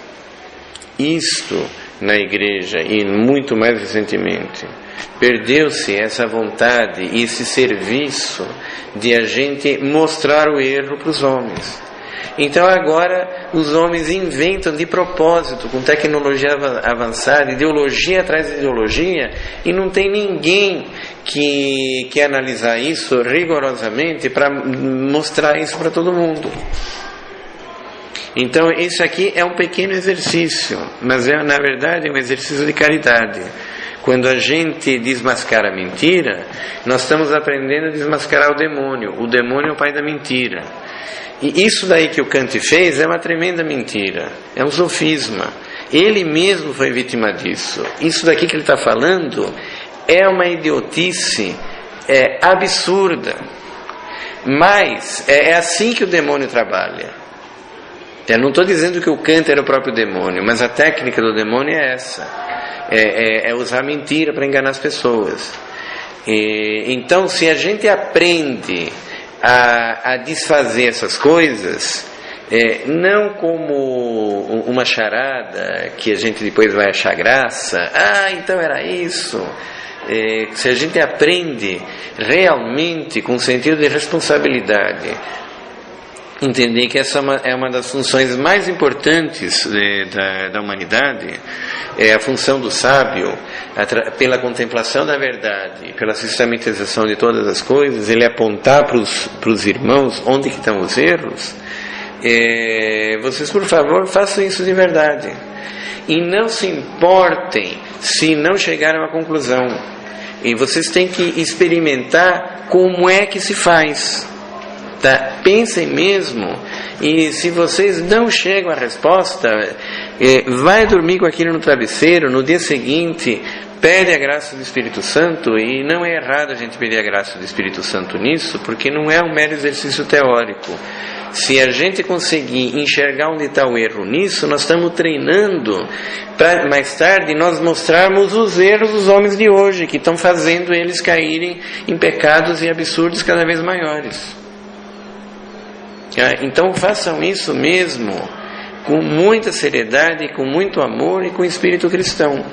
isto na igreja e muito mais recentemente, perdeu-se essa vontade e esse serviço de a gente mostrar o erro para os homens. Então agora os homens inventam de propósito, com tecnologia avançada, ideologia atrás de ideologia, e não tem ninguém que analisar isso rigorosamente para mostrar isso para todo mundo. Então isso aqui é um pequeno exercício, mas na verdade é um exercício de caridade. Quando a gente desmascara a mentira, nós estamos aprendendo a desmascarar o demônio. O demônio é o pai da mentira. E isso daí que o Kant fez é uma tremenda mentira, é um sofisma. Ele mesmo foi vítima disso. Isso daqui que ele está falando é uma idiotice absurda, mas é assim que o demônio trabalha. Eu não estou dizendo que o Kant era o próprio demônio, mas a técnica do demônio é essa, é usar mentira para enganar as pessoas. Então, se a gente aprende a desfazer essas coisas, não como uma charada que a gente depois vai achar graça, então era isso. Se a gente aprende realmente com sentido de responsabilidade, entender que essa é uma das funções mais importantes da humanidade, é a função do sábio, pela contemplação da verdade, pela sistematização de todas as coisas, ele apontar para os irmãos onde que estão os erros. Vocês, por favor, façam isso de verdade. E não se importem se não chegaram à conclusão. E vocês têm que experimentar como é que se faz. Tá? Pensem mesmo, e se vocês não chegam à resposta, vai dormir com aquilo no travesseiro, no dia seguinte pede a graça do Espírito Santo. E não é errado a gente pedir a graça do Espírito Santo nisso, porque não é um mero exercício teórico. Se a gente conseguir enxergar onde está o erro nisso, nós estamos treinando para mais tarde nós mostrarmos os erros dos homens de hoje, que estão fazendo eles caírem em pecados e absurdos cada vez maiores. Então façam isso mesmo com muita seriedade, com muito amor e com espírito cristão.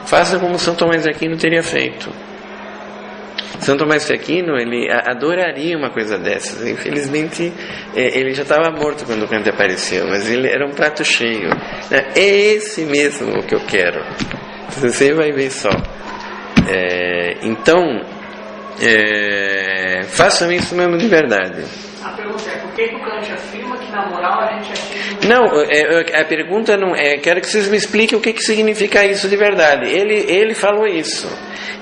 Façam como São Tomás de Aquino teria feito. São Tomás de Aquino, ele adoraria uma coisa dessas. Infelizmente ele já estava morto quando o Kant apareceu, mas ele era um prato cheio. É esse mesmo que eu quero. Você vai ver só. Então façam isso mesmo de verdade. A pergunta é, por que o Kant afirma que na moral a gente atinge... Não, a pergunta não é, quero que vocês me expliquem o que significa isso de verdade. Ele falou isso.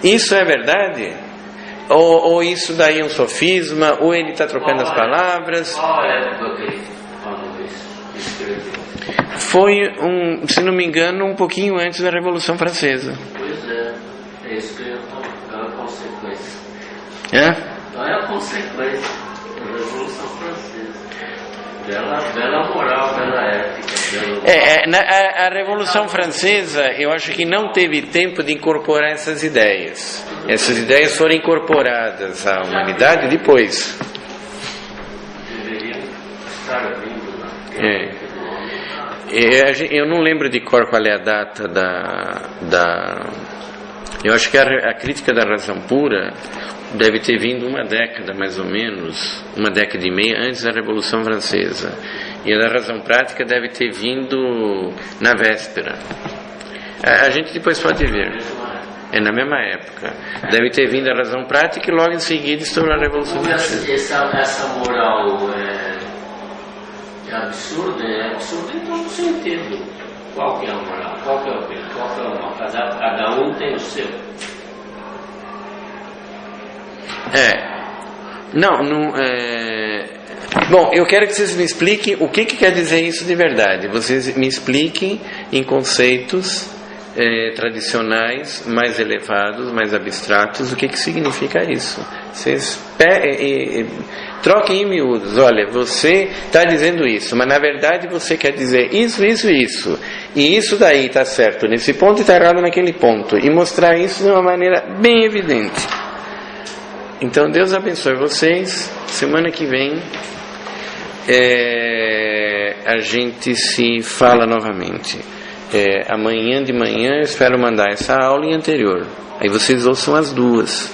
Isso é verdade? Ou isso daí é um sofisma? Ou ele está trocando as palavras? Qual época que ele falou isso? Escreveu? Foi, se não me engano, um pouquinho antes da Revolução Francesa. Pois é isso que eu estou... É a consequência. É? É a consequência. Revolução Francesa. Bela moral, bela ética. A Revolução Francesa, eu acho que não teve tempo de incorporar essas ideias. Essas ideias foram incorporadas à humanidade depois. Deveriam estar vindo, né? Eu não lembro de cor qual é a data eu acho que a crítica da razão pura deve ter vindo uma década mais ou menos, uma década e meia antes da Revolução Francesa, e a da razão prática deve ter vindo na véspera. A gente depois pode ver. É na mesma época. Deve ter vindo a razão prática e logo em seguida estourou a Revolução Francesa. Essa moral é absurda, em todo sentido. Qual que é a moral? Qual que é o bem? Qual que é o mal? Cada um tem o seu. Bom, eu quero que vocês me expliquem o que quer dizer isso de verdade. Vocês me expliquem em conceitos tradicionais, mais elevados, mais abstratos, o que significa isso. Vocês troquem em miúdos. Olha, você está dizendo isso, mas na verdade você quer dizer isso, isso e isso. E isso daí está certo nesse ponto e está errado naquele ponto. E mostrar isso de uma maneira bem evidente. Então Deus abençoe vocês. Semana que vem a gente se fala novamente. Amanhã de manhã eu espero mandar essa aula e anterior. Aí vocês ouçam as duas.